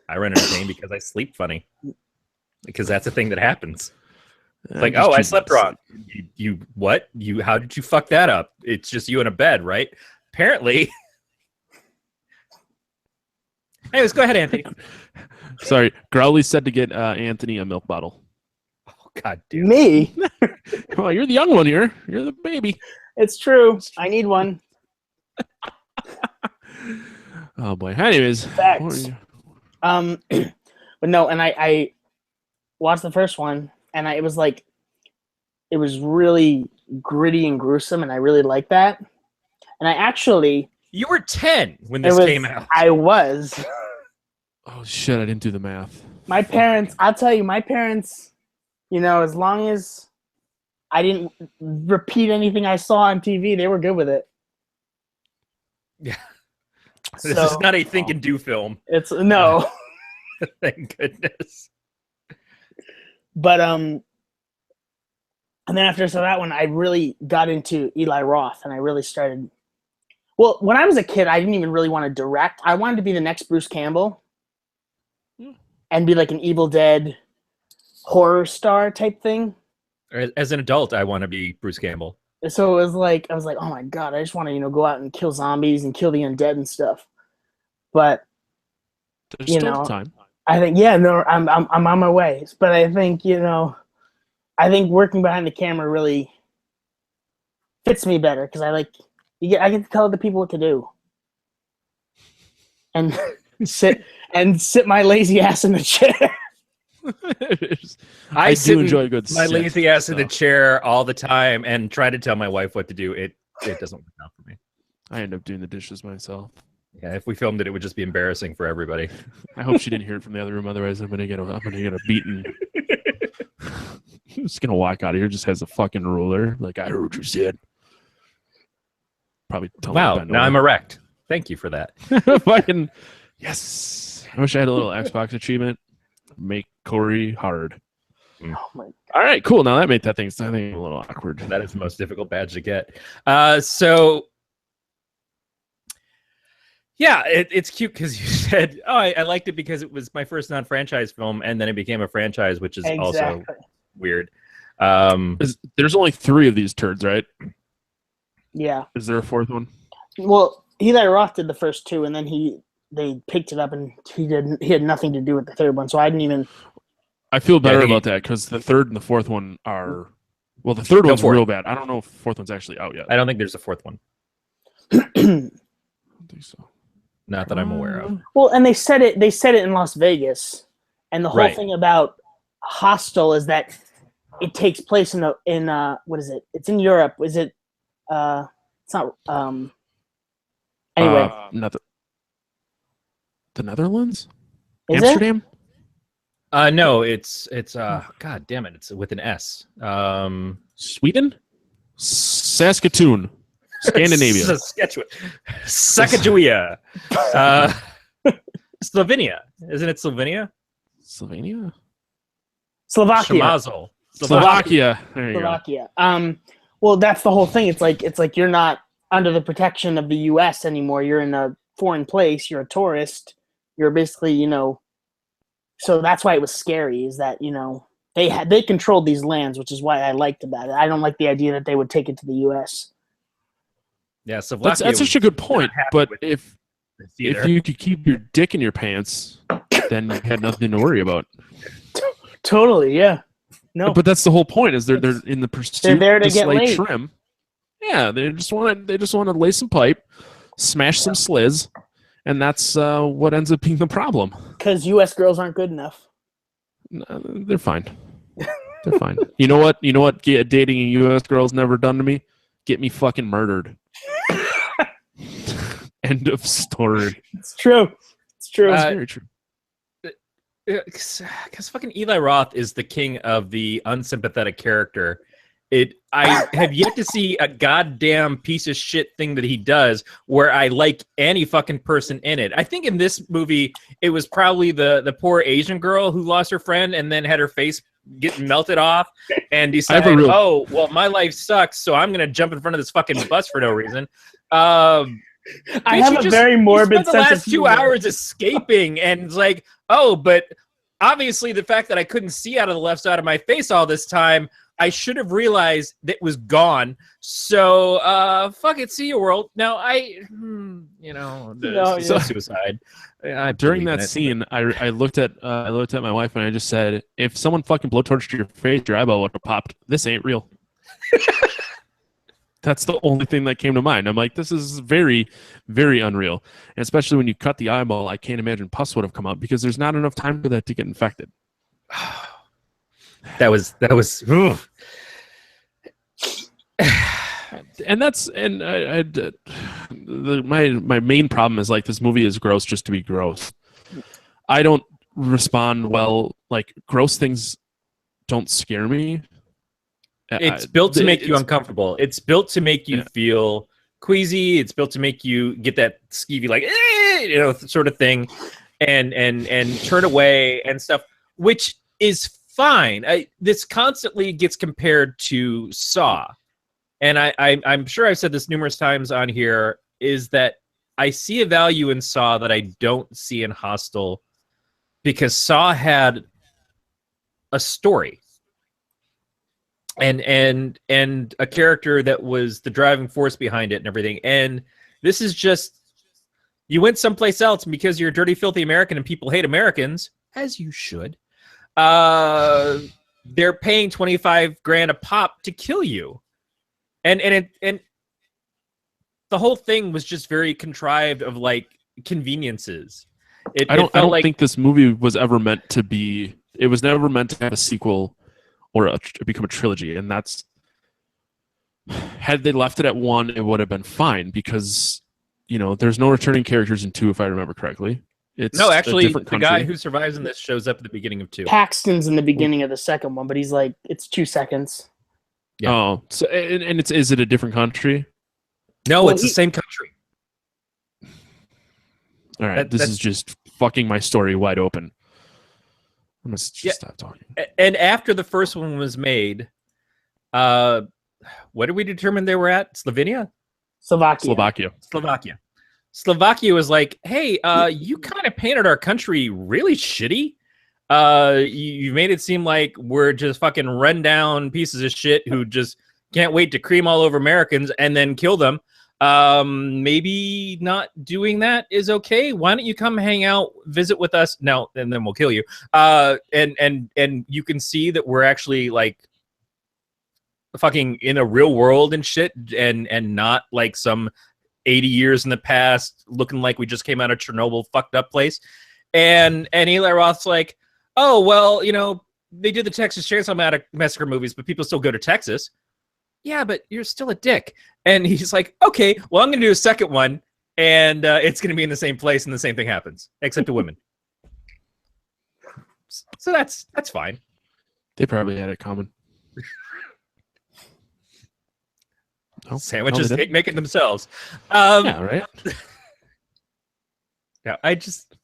I run into pain because I sleep funny. Because that's a thing that happens. It's like, oh, I slept wrong. You what? How did you fuck that up? It's just you in a bed, right? Apparently. Anyways, go ahead, Anthony. Sorry, Growly said to get Anthony a milk bottle. Oh, God damn. Me? Well, you're the young one here. You're the baby. It's true. I need one. Oh boy. Anyways, Facts. But no, and I watched the first one, and it was really gritty and gruesome, and I really liked that. And I actually... You were 10 when this came out. I was. Oh shit! I didn't do the math. My parents, I'll tell you, as long as I didn't repeat anything I saw on TV, they were good with it. Yeah. This is not a think and do film. It's no. Thank goodness. But and then after I saw that one, I really got into Eli Roth, and I really started. Well, when I was a kid, I didn't even really want to direct. I wanted to be the next Bruce Campbell and be like an Evil Dead horror star type thing. As an adult, I want to be Bruce Campbell. So it was like, I was like, oh my god, I just want to, go out and kill zombies and kill the undead and stuff. But There's still time. I think, I'm on my way. But I think, I think working behind the camera really fits me better because I get to tell other people what to do, and sit my lazy ass in the chair. I do enjoy a good my lazy ass in the chair all the time and try to tell my wife what to do. It doesn't work out for me. I end up doing the dishes myself. Yeah, if we filmed it, it would just be embarrassing for everybody. I hope she didn't hear it from the other room. Otherwise, I'm gonna get a beating. He's gonna walk out of here just has a fucking ruler. Like, I heard what you said. Probably. Wow. Now I'm erect. Thank you for that. Fucking yes. I wish I had a little Xbox achievement. Make Corey hard. Oh my god. All right, cool. Now that made that thing a little awkward. That is the most difficult badge to get. So yeah, it's cute because you said, "Oh, I liked it because it was my first non-franchise film, and then it became a franchise, which is also weird. There's only 3 of these turds, right? Yeah. Is there a 4th one? Well, Eli Roth did the first 2, and then they picked it up, and he had nothing to do with the 3rd one. So I didn't even. I feel better about that because the 3rd and the 4th one are. Well, the 3rd one's real bad. I don't know if the 4th one's actually out yet. I don't think there's a 4th one. I don't think so. Not that I'm aware of. Well, and they said it in Las Vegas, and the whole thing about Hostel is that it takes place in what is it? It's in Europe. Is it? It's not. Anyway, the Netherlands, is Amsterdam. No, it's God damn it! It's with an S. Sweden, Saskatoon, Scandinavia, Saskatchewan, Sacagawea, Slovenia. Isn't it Slovenia? Slovenia, Slovakia. Shamazel. Slovakia. There you Slovakia. Well, that's the whole thing. It's like you're not under the protection of the U.S. anymore. You're in a foreign place. You're a tourist. You're basically, So that's why it was scary. Is that they controlled these lands, which is why I liked about it. I don't like the idea that they would take it to the U.S. Yeah, Slovakia. That's such a good point. But if you could keep your dick in your pants, then you had nothing to worry about. Totally, yeah. No, but that's the whole point. Is they're in the pursuit they're there to of get slay laid. trim. Yeah, they just want to lay some pipe, smash some sliz, and that's what ends up being the problem. Because U.S. girls aren't good enough. No, they're fine. They're fine. You know what? Dating a U.S. girl's never done to me. Get me fucking murdered. End of story. It's true. It's true. It's very true. Because fucking Eli Roth is the king of the unsympathetic character. I have yet to see a goddamn piece of shit thing that he does where I like any fucking person in it. I think in this movie, it was probably the poor Asian girl who lost her friend and then had her face get melted off and decided, oh, well, my life sucks, so I'm going to jump in front of this fucking bus for no reason. I have a very morbid sense of humor. The last 2 hours escaping and it's like, oh, but obviously the fact that I couldn't see out of the left side of my face all this time, I should have realized that it was gone. So, fuck it, see you, world. Now, suicide. During that scene, I looked at my wife and I just said, if someone fucking blowtorched your face, your eyeball would have popped. This ain't real. That's the only thing that came to mind. I'm like, this is very, very unreal. And especially when you cut the eyeball, I can't imagine pus would have come out because there's not enough time for that to get infected. That was oof. My main problem is like this movie is gross just to be gross. I don't respond well. Like gross things don't scare me. It's built to make you uncomfortable. It's built to make you feel queasy. It's built to make you get that skeevy like sort of thing, and turn away and stuff, which is fine. This constantly gets compared to Saw, and I'm sure I've said this numerous times on here, is that I see a value in Saw that I don't see in Hostel, because Saw had a story and a character that was the driving force behind it and everything. And this is just, you went someplace else because you're a dirty, filthy American and people hate Americans, as you should. They're paying $25,000 a pop to kill you, and the whole thing was just very contrived of like conveniences. I don't think this movie was ever meant to be. It was never meant to have a sequel or become a trilogy, and that's, had they left it at 1, it would have been fine, because there's no returning characters in 2, if I remember correctly. It's no, actually, the guy who survives in this shows up at the beginning of 2. Paxton's in the beginning of the second one, but he's like, it's 2 seconds. Yeah. Oh, so and is it a different country? No, it's the same country. All right, this is just fucking my story wide open. I must just stop talking. And after the first one was made, what did we determine they were at? Slovenia? Slovakia. Slovakia was like, hey, you kind of painted our country really shitty. You made it seem like we're just fucking run down pieces of shit who just can't wait to cream all over Americans and then kill them. Maybe not doing that is okay. Why don't you come hang out, visit with us? No, and then we'll kill you. And you can see that we're actually like fucking in a real world and shit, and not like some 80 years in the past looking like we just came out of Chernobyl fucked up place. And Eli Roth's like, oh, well, you know, they did the Texas Chainsaw Massacre movies, but people still go to Texas. Yeah, but you're still a dick. And he's like, okay, well, I'm going to do a second one, and it's going to be in the same place, and the same thing happens, except to women. So that's fine. They probably had it coming. Oh, sandwiches hate making themselves. Yeah, right? Yeah, I just...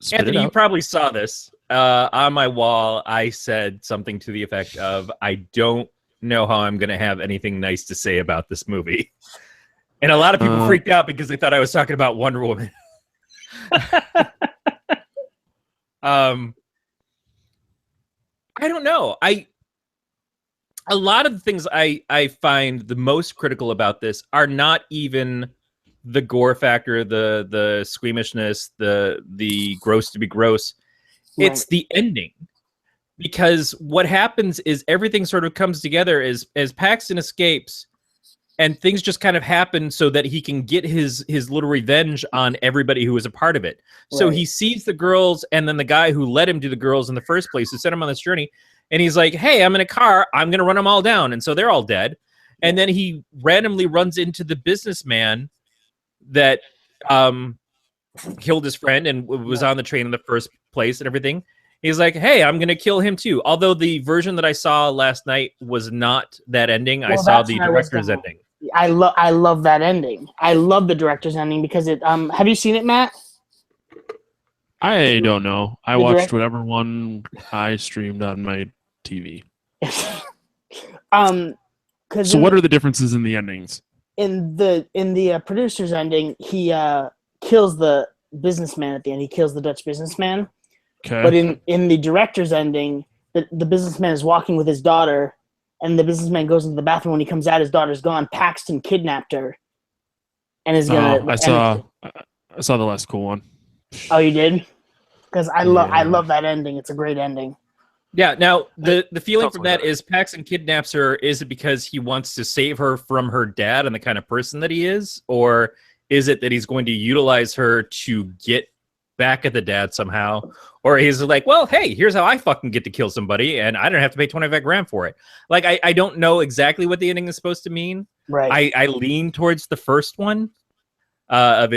Spit Anthony, it you out. probably saw this. On my wall, I said something to the effect of, I don't know how I'm going to have anything nice to say about this movie. And a lot of people freaked out because they thought I was talking about Wonder Woman. I don't know. A lot of the things I find the most critical about this are not even the gore factor, the squeamishness, the gross to be gross. Right. It's the ending. Because what happens is everything sort of comes together as Paxton escapes, and things just kind of happen so that he can get his little revenge on everybody who was a part of it. So Right. he sees the girls, and then the guy who led him to the girls in the first place, who sent him on this journey, and he's like, hey, I'm in a car, I'm going to run them all down. And so they're all dead. And then he randomly runs into the businessman that killed his friend and was on the train in the first place and everything. He's like, hey, I'm going to kill him too. Although the version that I saw last night was not that ending. I Well, saw that's the what I was director's gonna- ending. I love that ending. I love the director's ending because it. Have you seen it, Matt? I don't know. I The watched direct- whatever one I streamed on my TV. Because So what are the differences in the endings? in the producer's ending, he kills the businessman at the end. He kills the Dutch businessman. Okay. But in the director's ending, the businessman is walking with his daughter, and the businessman goes into the bathroom. When he comes out, his daughter's gone. Paxton kidnapped her, and is gonna. I saw the last cool one. Oh, you did? Because I Yeah. love that ending. It's a great ending. Yeah. Now the feeling Sounds from like that is Paxton kidnaps her. Is it because he wants to save her from her dad and the kind of person that he is, or is it that he's going to utilize her to get back at the dad somehow? Or he's like, well, hey, here's how I fucking get to kill somebody, and I don't have to pay 25 grand for it. Like, I don't know exactly what the ending is supposed to mean. Right. I lean towards the first one. Of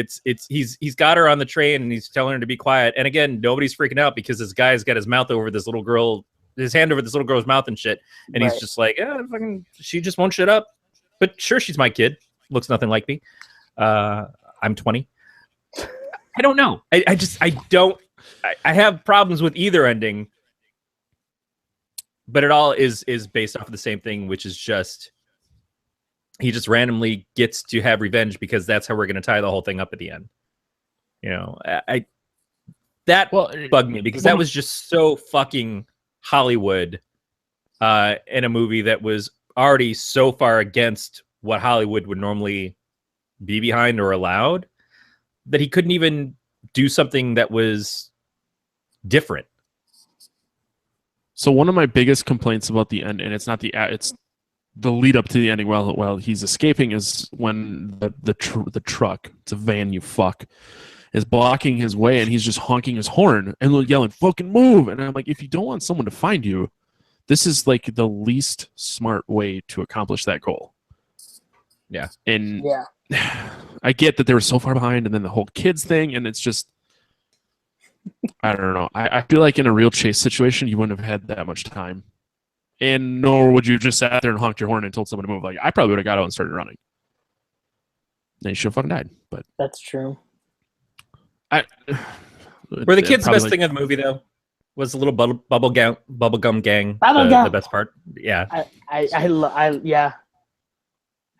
he's got her on the train and he's telling her to be quiet. And again, nobody's freaking out because this guy's got his mouth over this little girl, his hand over this little girl's mouth and shit. And he's Right. just like, yeah, fucking, she just won't shut up. But sure, she's my kid. Looks nothing like me. I'm 20. I don't know. I have problems with either ending, but it all is based off of the same thing, which is just he just randomly gets to have revenge because that's how we're going to tie the whole thing up at the end. You know, that bugged me because that was just so fucking Hollywood in a movie that was already so far against what Hollywood would normally be behind or allowed that he couldn't even do something that was different. So one of my biggest complaints about the end, and it's not it's the lead up to the ending while he's escaping, is when the truck, it's a van, you fuck, is blocking his way and he's just honking his horn and yelling, fucking move. And I'm like, if you don't want someone to find you, this is like the least smart way to accomplish that goal. Yeah. And Yeah. I get that they were so far behind, and then the whole kids thing, and it's just, I don't know. I feel like in a real chase situation, you wouldn't have had that much time. And nor would you just sat there and honked your horn and told someone to move. Like, I probably would have got out and started running. Then you should have fucking died. But That's true. Were the kids the best thing of the movie, though? Was the little bubblegum gang Bubblegum. the best part? Yeah. Yeah.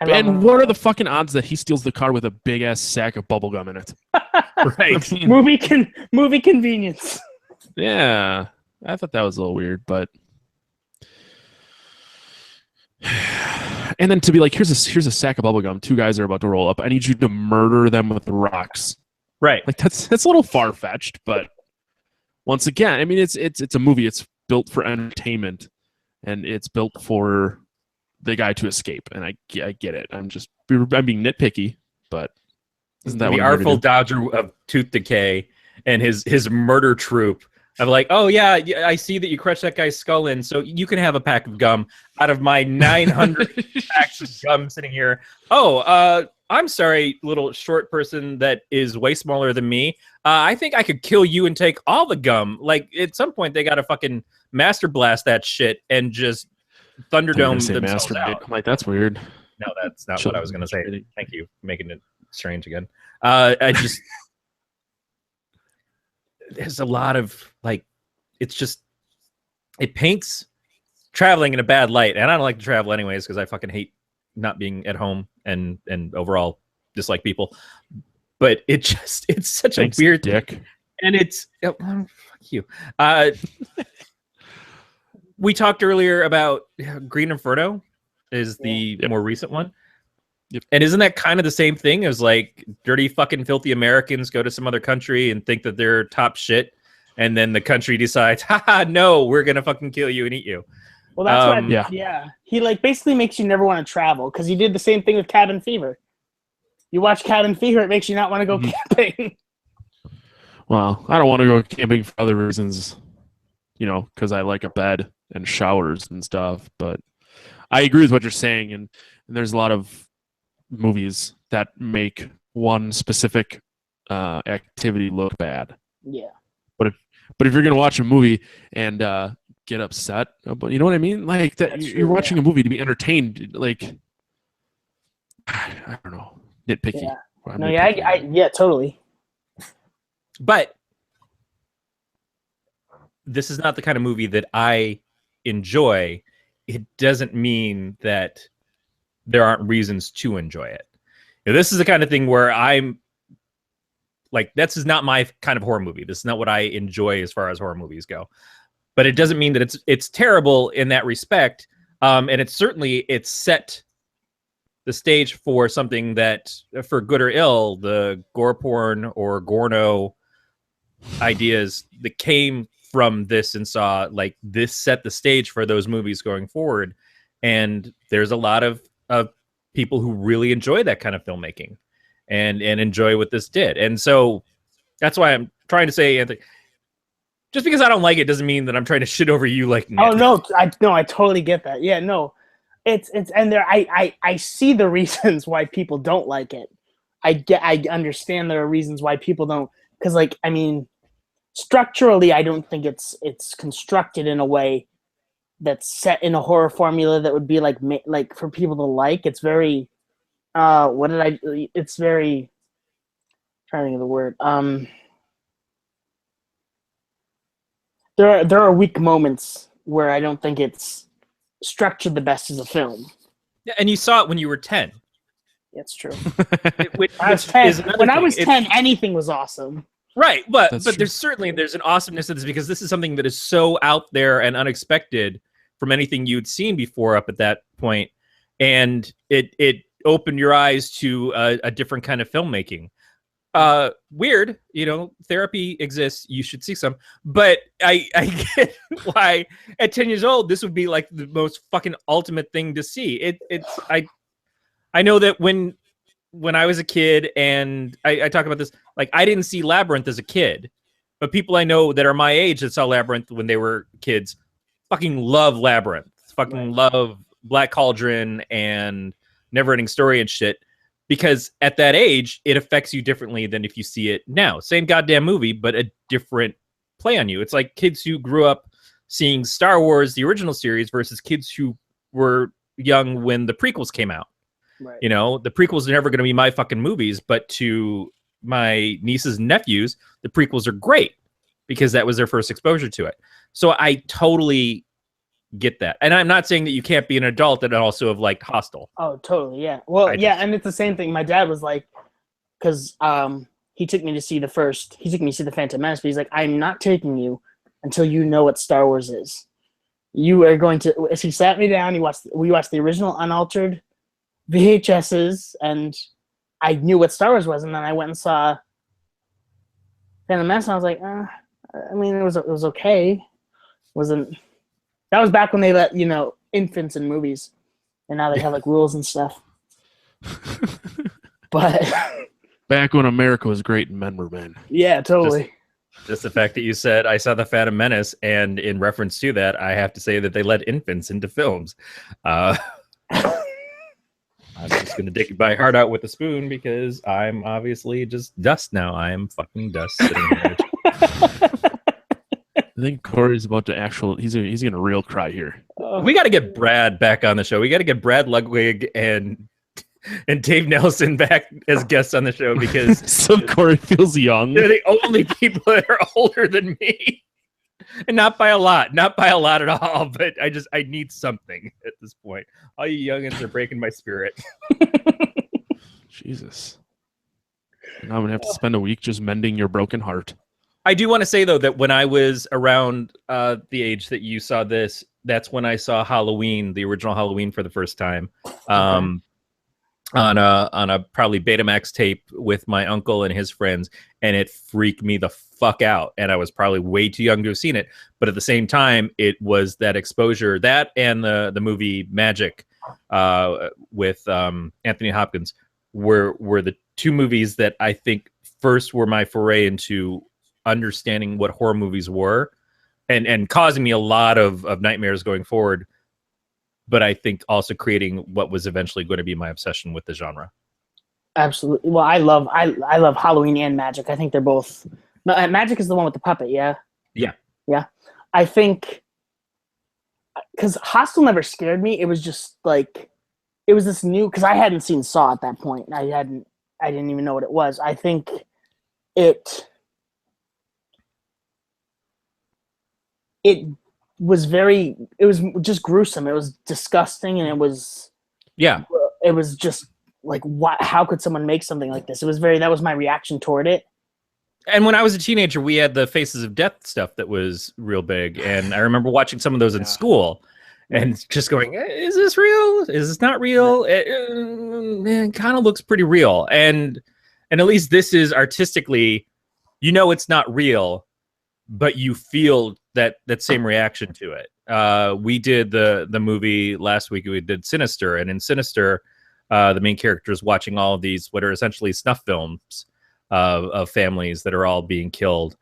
And what are the fucking odds that he steals the car with a big ass sack of bubble gum in it? Right. I mean, movie convenience. yeah, I thought that was a little weird, but and then to be like, here's a sack of bubble gum. 2 guys are about to roll up. I need you to murder them with rocks. Right. Like that's a little far fetched, but once again, I mean, it's a movie. It's built for entertainment, and it's built for the guy to escape. And I get it. I'm being nitpicky, but isn't that the what artful dodger of tooth decay and his murder troupe of like, oh yeah, I see that you crushed that guy's skull in, so you can have a pack of gum out of my 900 packs of gum sitting here. Oh, I'm sorry, little short person that is way smaller than me. I think I could kill you and take all the gum. Like at some point, they got to fucking master blast that shit and just Thunderdome themselves out. I'm like, that's weird. No, that's not what I was gonna say. Thank you for making it strange again. I just there's a lot of like, it's just, it paints traveling in a bad light, and I don't like to travel anyways because I fucking hate not being at home and overall dislike people. But it's such a weird dick, and it's fuck you. We talked earlier about Green Inferno is the more recent one. Yep. And isn't that kind of the same thing as like dirty fucking filthy Americans go to some other country and think that they're top shit, and then the country decides, haha, no, we're gonna fucking kill you and eat you. Well, that's yeah. He like basically makes you never want to travel because he did the same thing with Cabin Fever. You watch Cabin Fever, it makes you not want to go camping. Well, I don't want to go camping for other reasons, because I like a bed and showers and stuff. But I agree with what you're saying, and there's a lot of movies that make one specific activity look bad. Yeah. But if you're gonna watch a movie and get upset, but you know what I mean, like that, you're watching a movie to be entertained. Like I don't know, nitpicky. Yeah. No, yeah, totally. But this is not the kind of movie that I enjoy. It doesn't mean that there aren't reasons to enjoy it. This is the kind of thing where I'm like, this is not my kind of horror movie. This is not what I enjoy as far as horror movies go. But it doesn't mean that it's terrible in that respect. And it's set the stage for something that, for good or ill, the gore porn or Gorno ideas that came from this and saw, like, this set the stage for those movies going forward. And there's a lot of people who really enjoy that kind of filmmaking and enjoy what this did. And so that's why I'm trying to say, Anthony, just because I don't like it doesn't mean that I'm trying to shit over you. Like, oh no, I totally get that. Yeah, no, it's and there I see the reasons why people don't like it. I understand there are reasons why people don't, because like, I mean, structurally, I don't think it's constructed in a way that's set in a horror formula that would be like for people to like. It's very it's very, I'm trying to think of the word. There are weak moments where I don't think it's structured the best as a film. Yeah, and you saw it when you were 10. That's true. When I was 10. When I was 10, anything was awesome. Right, but That's true. there's an awesomeness to this because this is something that is so out there and unexpected from anything you'd seen before up at that point, and it opened your eyes to a different kind of filmmaking. Weird, therapy exists. You should see some, but I get why at 10 years old this would be like the most fucking ultimate thing to see. I know that when I was a kid, and I talk about this, like, I didn't see Labyrinth as a kid, but people I know that are my age that saw Labyrinth when they were kids fucking love Labyrinth, fucking love Black Cauldron and Neverending Story and shit, because at that age it affects you differently than if you see it now. Same goddamn movie, but a different play on you. It's like kids who grew up seeing Star Wars, the original series, versus kids who were young when the prequels came out. Right. The prequels are never going to be my fucking movies, but to my nieces and nephews, the prequels are great because that was their first exposure to it. So I totally get that. And I'm not saying that you can't be an adult and also have liked Hostel. Oh, totally, yeah. Well, and it's the same thing. My dad was like, because he took me to see the Phantom Menace, but he's like, I'm not taking you until you know what Star Wars is. You are going to. As he sat me down, we watched the original unaltered VHSs, and I knew what Star Wars was, and then I went and saw Phantom Menace, and I was like, I mean, it was okay. Wasn't that was back when they let infants in movies, and now they have like rules and stuff. But back when America was great and men were men. Yeah, totally. Just the fact that you said I saw the Phantom Menace, and in reference to that, I have to say that they let infants into films. I'm just going to dig my heart out with a spoon because I'm obviously just dust now. I am fucking dust sitting here. I think Corey's about to he's gonna real cry here. We got to get Brad back on the show. We got to get Brad Ludwig and Dave Nelson back as guests on the show because so Corey feels young. They're the only people that are older than me. And not by a lot at all, but I need something at this point. All you youngins are breaking my spirit. Jesus. Now I'm gonna have to spend a week just mending your broken heart. I do want to say though that when I was around the age that you saw this, that's when I saw Halloween, the original Halloween, for the first time. On a probably Betamax tape with my uncle and his friends, and it freaked me the fuck out. And I was probably way too young to have seen it, but at the same time, it was that exposure, that and the movie Magic with Anthony Hopkins were the two movies that I think first were my foray into understanding what horror movies were, and causing me a lot of nightmares going forward. But I think also creating what was eventually going to be my obsession with the genre. Absolutely. Well, I love Halloween and Magic. I think they're both. No, Magic is the one with the puppet. Yeah. Yeah. Yeah. I think because Hostel never scared me. It was just like it was this new because I hadn't seen Saw at that point. I didn't even know what it was. I think it was just gruesome. It was disgusting, and it was just like, what? How could someone make something like this? That was my reaction toward it. And when I was a teenager, we had the Faces of Death stuff that was real big, and I remember watching some of those in school, and just going, "Is this real? Is this not real? It kind of looks pretty real." And at least this is artistically, it's not real, but you feel that same reaction to it. We did the movie last week. We did Sinister, and in Sinister, the main character is watching all of these what are essentially snuff films of families that are all being killed,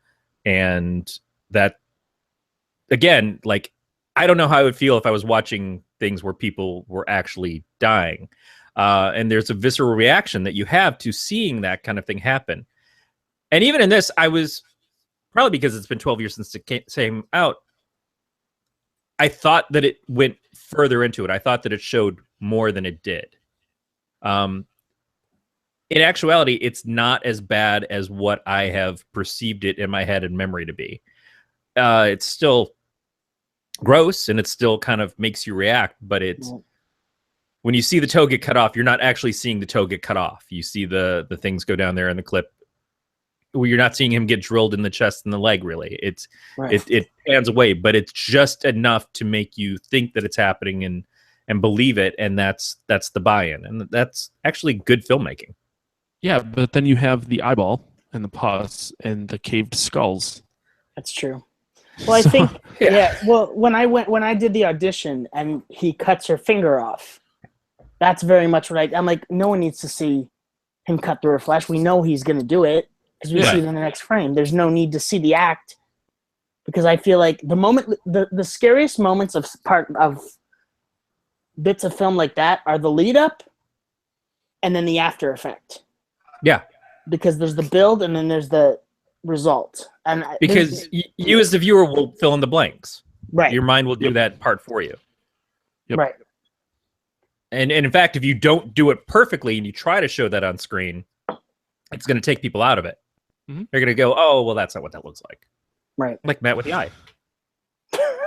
and that again, like, I don't know how I would feel if I was watching things where people were actually dying, and there's a visceral reaction that you have to seeing that kind of thing happen. And even in this, I was. Probably because it's been 12 years since it came out, I thought that it went further into it. I thought that it showed more than it did. In actuality, it's not as bad as what I have perceived it in my head and memory to be. It's still gross, and it still kind of makes you react, but it's when you see the toe get cut off, you're not actually seeing the toe get cut off. You see the things go down there in the clip. You're not seeing him get drilled in the chest and the leg, really. It pans away, but it's just enough to make you think that it's happening and believe it, and that's the buy-in, and that's actually good filmmaking. Yeah, but then you have the eyeball and the pus and the caved skulls. That's true. Well, I think Well, when I did the audition and he cuts her finger off, that's very much what I'm like. No one needs to see him cut through her flesh. We know he's going to do it. Because we see it in the next frame. There's no need to see the act, because I feel like the scariest moments of bits of film like that are the lead up and then the after effect. Yeah. Because there's the build and then there's the result. And because you as the viewer will fill in the blanks. Right. Your mind will do that part for you. Yep. Right. And in fact, if you don't do it perfectly and you try to show that on screen, it's going to take people out of it. They're going to go, oh, well, that's not what that looks like. Right. Like Matt with the eye.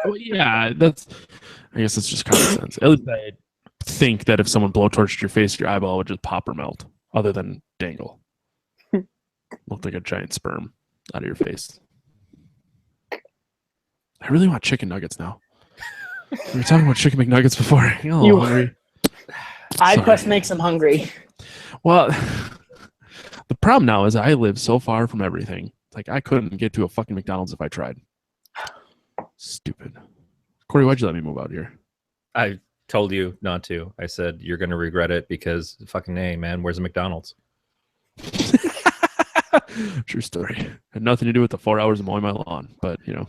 Well, yeah, I guess it's just common sense. At least I think that if someone blowtorched your face, your eyeball would just pop or melt, other than dangle. Looked like a giant sperm out of your face. I really want chicken nuggets now. We were talking about chicken McNuggets before. I'm a little hungry. iQuest makes them hungry. Well, the problem now is I live so far from everything. Like, I couldn't get to a fucking McDonald's if I tried. Stupid. Corey, why'd you let me move out here? I told you not to. I said you're going to regret it because fucking A, man, where's the McDonald's? True story. Had nothing to do with the 4 hours of mowing my lawn, but you know.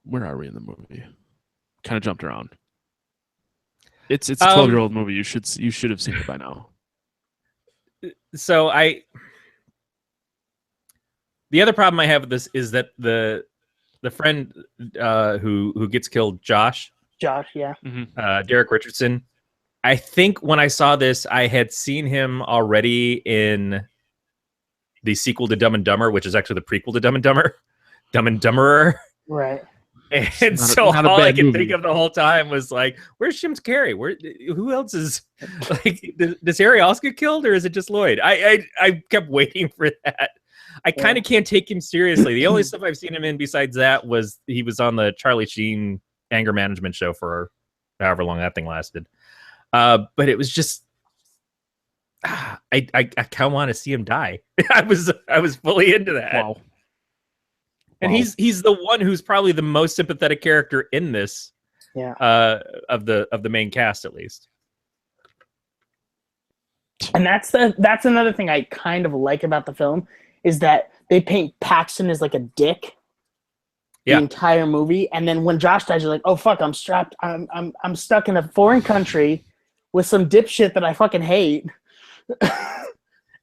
Where are we in the movie? Kind of jumped around. It's a 12-year-old movie. You should have seen it by now. So the other problem I have with this is that the friend who gets killed, Josh, yeah. Derek Richardson. I think when I saw this, I had seen him already in the sequel to Dumb and Dumber, which is actually the prequel to Dumb and Dumber, Dumb and Dumberer. Right. And so all I could think of the whole time was like, where's Jim Carrey? Who else is like, does Harry also get killed or is it just Lloyd? I kept waiting for that. I kind of can't take him seriously. The only stuff I've seen him in besides that was he was on the Charlie Sheen anger management show for however long that thing lasted. But it was just, I kind of want to see him die. I was fully into that. Wow. And he's the one who's probably the most sympathetic character in this, of the main cast at least. And that's another thing I kind of like about the film is that they paint Paxton as like a dick the entire movie, and then when Josh dies, you're like, oh fuck, I'm strapped. I'm stuck in a foreign country with some dipshit that I fucking hate.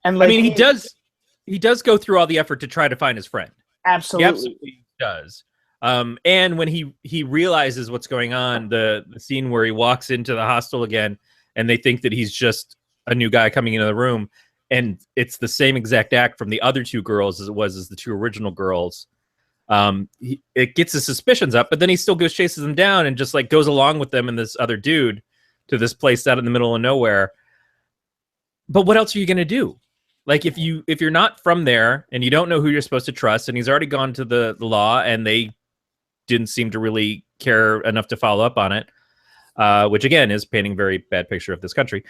And like, I mean, he does go through all the effort to try to find his friend. Absolutely. He absolutely does. And when he realizes what's going on, the scene where he walks into the hostel again, and they think that he's just a new guy coming into the room, and it's the same exact act from the other two girls as it was as the two original girls. It gets his suspicions up, but then he still chases them down and just like goes along with them and this other dude to this place out in the middle of nowhere. But what else are you going to do? Like if you're not from there and you don't know who you're supposed to trust, and he's already gone to the law and they didn't seem to really care enough to follow up on it, which again is painting a very bad picture of this country.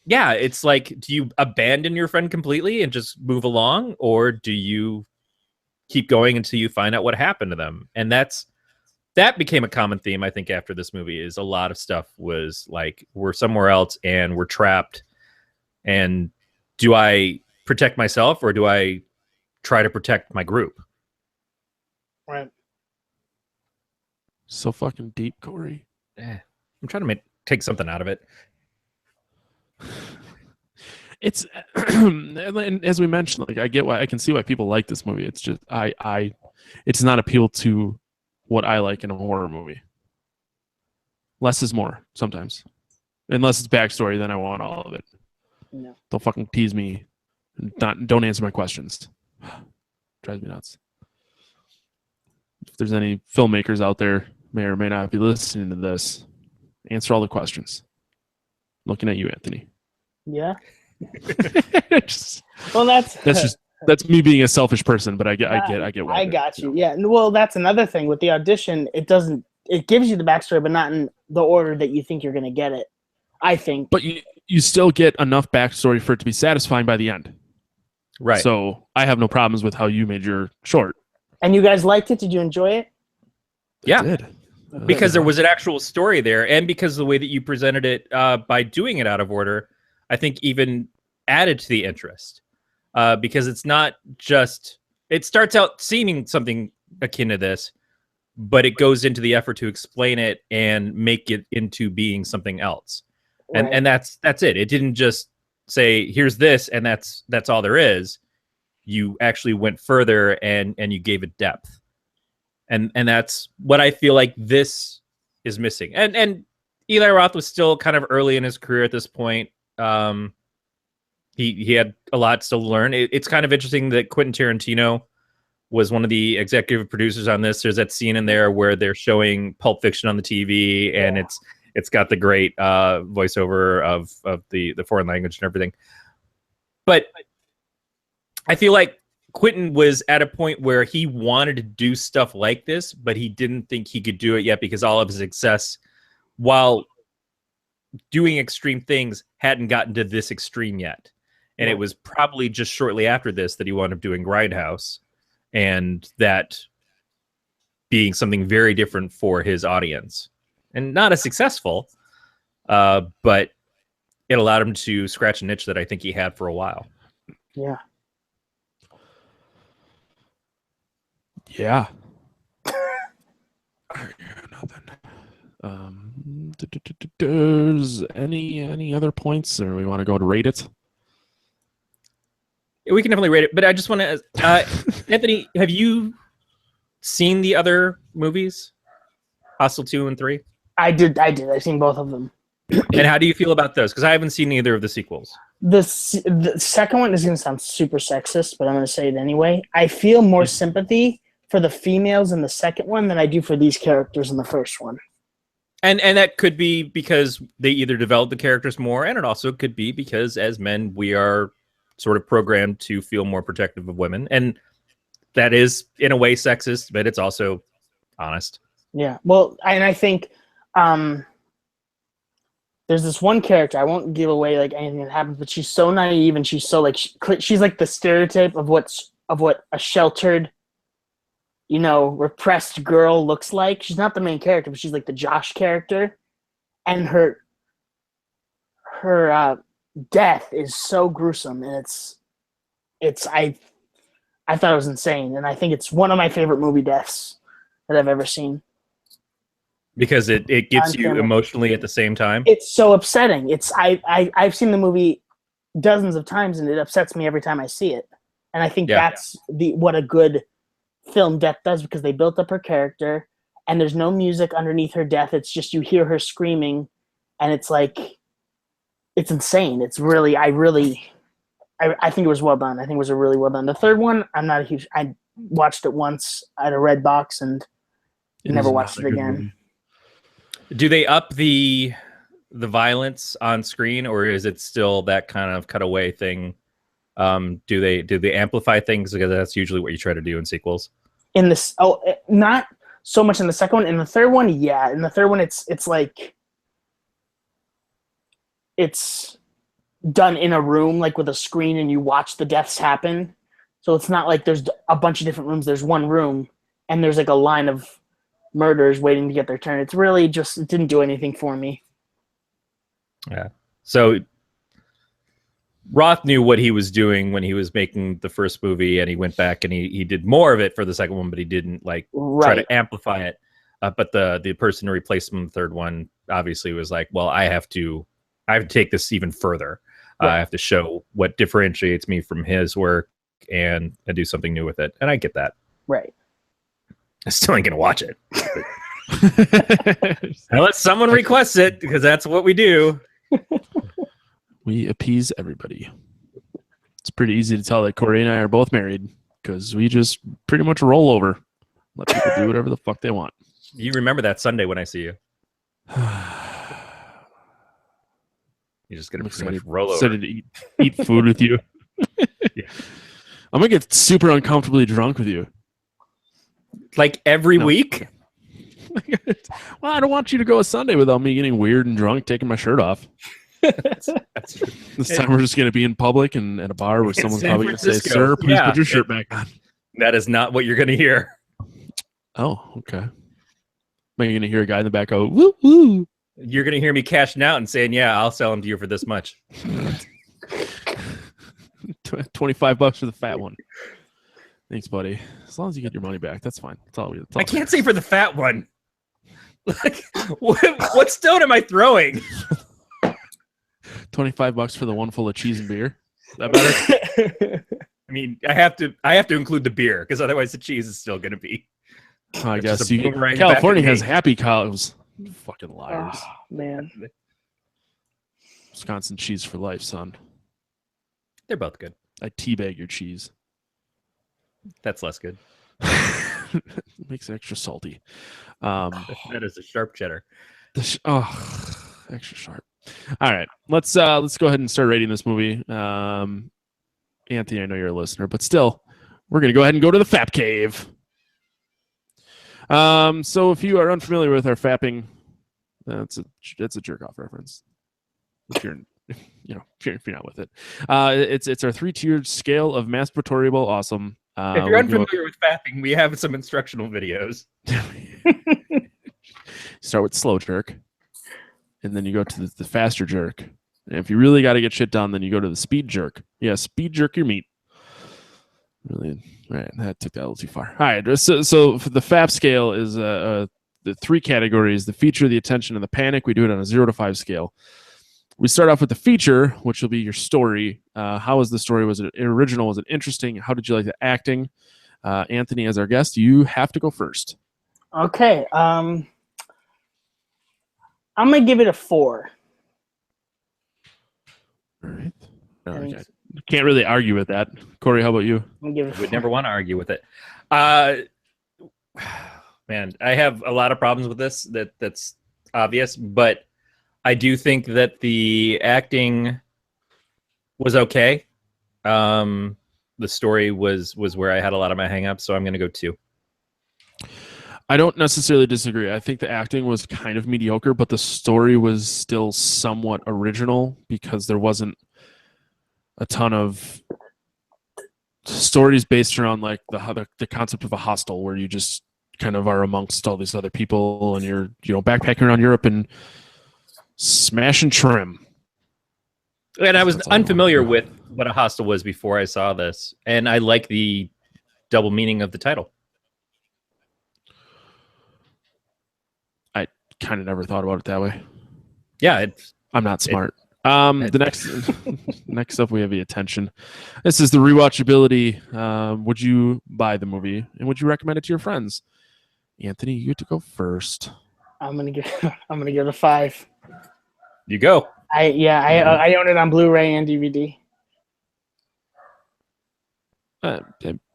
Yeah, it's like, do you abandon your friend completely and just move along, or do you keep going until you find out what happened to them? And that became a common theme, I think, after this movie. Is a lot of stuff was like, we're somewhere else and we're trapped. And do I protect myself or do I try to protect my group? Right. So fucking deep, Corey. I'm trying to take something out of it. It's and as we mentioned, like I can see why people like this movie. It's just it's not appeal to what I like in a horror movie. Less is more sometimes. Unless it's backstory, then I want all of it. No. Don't fucking tease me. Don't answer my questions. Drives me nuts. If there's any filmmakers out there, may or may not be listening to this, answer all the questions. Looking at you, Anthony. Yeah. Just, well, that's me being a selfish person, but I get what I got you. Yeah. Well, that's another thing with the audition. It gives you the backstory, but not in the order that you think you're going to get it. I think. But you still get enough backstory for it to be satisfying by the end. Right. So I have no problems with how you made your short. And you guys liked it? Did you enjoy it? Yeah. I did. Because there was an actual story there, and because of the way that you presented it by doing it out of order, I think even added to the interest. Because it's not just, it starts out seeming something akin to this, but it goes into the effort to explain it and make it into being something else. Right. And that's it. It didn't just say, here's this, and that's all there is. You actually went further and you gave it depth. And that's what I feel like this is missing. And Eli Roth was still kind of early in his career at this point. He had a lot still to learn. It's kind of interesting that Quentin Tarantino was one of the executive producers on this. There's that scene in there where they're showing Pulp Fiction on the TV, and it's got the great voiceover of the foreign language and everything. But I feel like Quentin was at a point where he wanted to do stuff like this, but he didn't think he could do it yet because all of his success while doing extreme things hadn't gotten to this extreme yet. And it was probably just shortly after this that he wound up doing Grindhouse, and that being something very different for his audience. And not as successful, but it allowed him to scratch a niche that I think he had for a while. Yeah. Yeah. Does any other points, or we want to go to rate it? We can definitely rate it, but I just want to, Anthony, have you seen the other movies, Hostel 2 and 3? I did. I've seen both of them. And how do you feel about those? Because I haven't seen either of the sequels. The second one is going to sound super sexist, but I'm going to say it anyway. I feel more sympathy for the females in the second one than I do for these characters in the first one. And that could be because they either developed the characters more, and it also could be because as men, we are sort of programmed to feel more protective of women. And that is, in a way, sexist, but it's also honest. Yeah. Well, and I think there's this one character, I won't give away like anything that happens, but she's so naive, and she's so like, she's like the stereotype of what a sheltered, you know, repressed girl looks like. She's not the main character, but she's like the Josh character. And her death is so gruesome, and I thought it was insane, and I think it's one of my favorite movie deaths that I've ever seen. Because it gets you emotionally at the same time. It's so upsetting. I've seen the movie dozens of times, and it upsets me every time I see it. And I think that's what a good film death does, because they built up her character, and there's no music underneath her death. It's just you hear her screaming, and it's like, it's insane. It's really, I think it was well done. I think it was a really well done. The third one, I watched it once at a red box and never watched it again. Movie. Do they up the violence on screen, or is it still that kind of cutaway thing? Do they amplify things, because that's usually what you try to do in sequels? In this, not so much in the second one. In the third one, yeah. In the third one, it's like it's done in a room, like with a screen, and you watch the deaths happen. So it's not like there's a bunch of different rooms. There's one room, and there's like a line of murderers waiting to get their turn. It's really just, it didn't do anything for me. Yeah. So Roth knew what he was doing when he was making the first movie, and he went back and he did more of it for the second one, but he didn't try to amplify it. But the person who replaced him in the third one obviously was like, well, I have to take this even further. I have to show what differentiates me from his work and do something new with it. And I get that. Right. I still ain't gonna watch it. Unless someone requests it, because that's what we do. We appease everybody. It's pretty easy to tell that Corey and I are both married, because we just pretty much roll over. Let people do whatever the fuck they want. You remember that Sunday when I see you. You're just gonna pretty much roll over. Excited to eat food with you. Yeah. I'm gonna get super uncomfortably drunk with you. Like every week? Well, I don't want you to go a Sunday without me getting weird and drunk, taking my shirt off. That's true. This time we're just going to be in public and at a bar where someone's probably going to say, "Sir, please put your shirt back on." That is not what you're going to hear. Oh, okay. Am I going to hear a guy in the back go, "Woo woo"? You're going to hear me cashing out and saying, "Yeah, I'll sell them to you for this much." $25 for the fat one. Thanks, buddy. As long as you get your money back, that's fine. That's all I can't say for the fat one. Like, what stone am I throwing? $25 for the one full of cheese and beer. Is that better? I mean, I have to include the beer, because otherwise the cheese is still going to be. I guess California has happy cows. Fucking liars. Oh, man. Wisconsin cheese for life, son. They're both good. I teabag your cheese. That's less good. Makes it extra salty. That is a sharp cheddar. Extra sharp. All right, let's go ahead and start rating this movie. Anthony, I know you're a listener, but still, we're gonna go ahead and go to the Fap Cave. So if you are unfamiliar with our fapping, that's a jerk off reference. If you're if you're not with it, it's our 3-tiered scale of masturbatorial awesome. If you're unfamiliar with fapping, we have some instructional videos. Start with slow jerk, and then you go to the faster jerk. And if you really got to get shit done, then you go to the speed jerk. Yeah, speed jerk your meat. Really, right? That took that a little too far. All right, so for the FAP scale is the 3 categories: the feature, the attention, and the panic. We do it on a 0 to 5 scale. We start off with the feature, which will be your story. How was the story? Was it original? Was it interesting? How did you like the acting? Anthony, as our guest, you have to go first. Okay. I'm gonna give it a 4. All right. Okay. Can't really argue with that. Corey, how about you? I'm gonna give it a 4. Would never want to argue with it. Man, I have a lot of problems with this. That's obvious, but I do think that the acting was okay. The story was where I had a lot of my hangups, so I'm going to go 2. I don't necessarily disagree. I think the acting was kind of mediocre, but the story was still somewhat original because there wasn't a ton of stories based around like the concept of a hostel where you just kind of are amongst all these other people and you're backpacking around Europe and smash and trim. And I was unfamiliar with what a hostel was before I saw this, and I like the double meaning of the title. I kind of never thought about it that way. Yeah, I'm not smart. The next up we have the attention. This is the rewatchability. Would you buy the movie and would you recommend it to your friends? Anthony, you get to go first. I'm gonna give it a 5. You go. I own it on Blu-ray and DVD.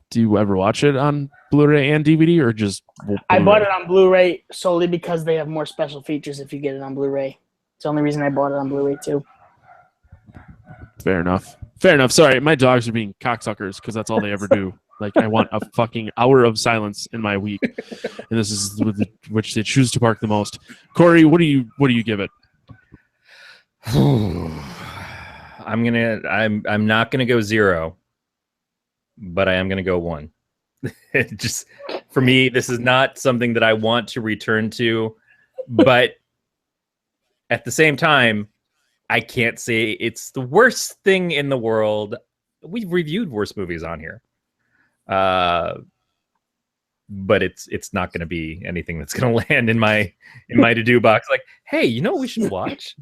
Do you ever watch it on Blu-ray and DVD or just Blu-ray? I bought it on Blu-ray solely because they have more special features if you get it on Blu-ray. It's the only reason I bought it on Blu-ray too. Fair enough. Sorry, my dogs are being cocksuckers because that's all they ever do. Like, I want a fucking hour of silence in my week, and this is which they choose to bark the most. Corey, what do you give it? I'm not gonna go 0, but I am gonna go 1. Just for me, this is not something that I want to return to, but at the same time, I can't say it's the worst thing in the world. We've reviewed worse movies on here. But it's not going to be anything that's going to land in my to-do box. Like, hey, you know what we should watch?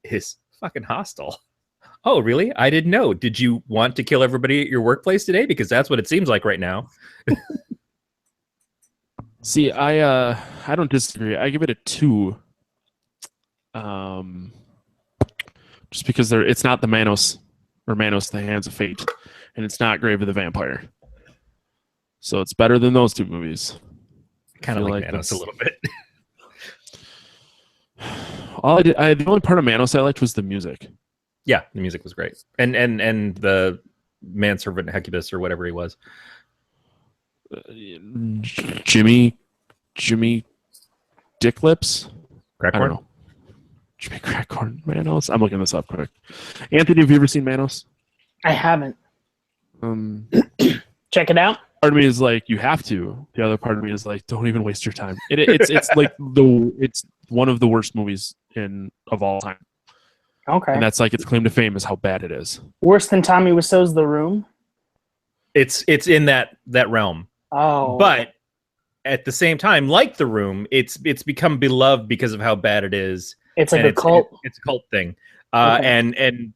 Is fucking Hostel. Oh, really? I didn't know. Did you want to kill everybody at your workplace today? Because that's what it seems like right now. See, I don't disagree. I give it a 2. Just because it's not the Manos the Hands of Fate, and it's not Grave of the Vampire. So it's better than those 2 movies. Kind of like Manos a little bit. The only part of Manos I liked was the music. Yeah, the music was great, and the manservant Hecubus or whatever he was. Jimmy Dick Lips. Crackhorn? I don't know. Jimmy Crackhorn, Manos. I'm looking this up quick. Anthony, have you ever seen Manos? I haven't. Check it out. Part of me is like, you have to. The other part of me is like, don't even waste your time. It's like it's one of the worst movies of all time. Okay. And that's like its claim to fame is how bad it is. Worse than Tommy Wiseau's The Room? It's in that realm. Oh. But at the same time, like The Room, it's become beloved because of how bad it is. It's like a cult. It's a cult thing. Okay. And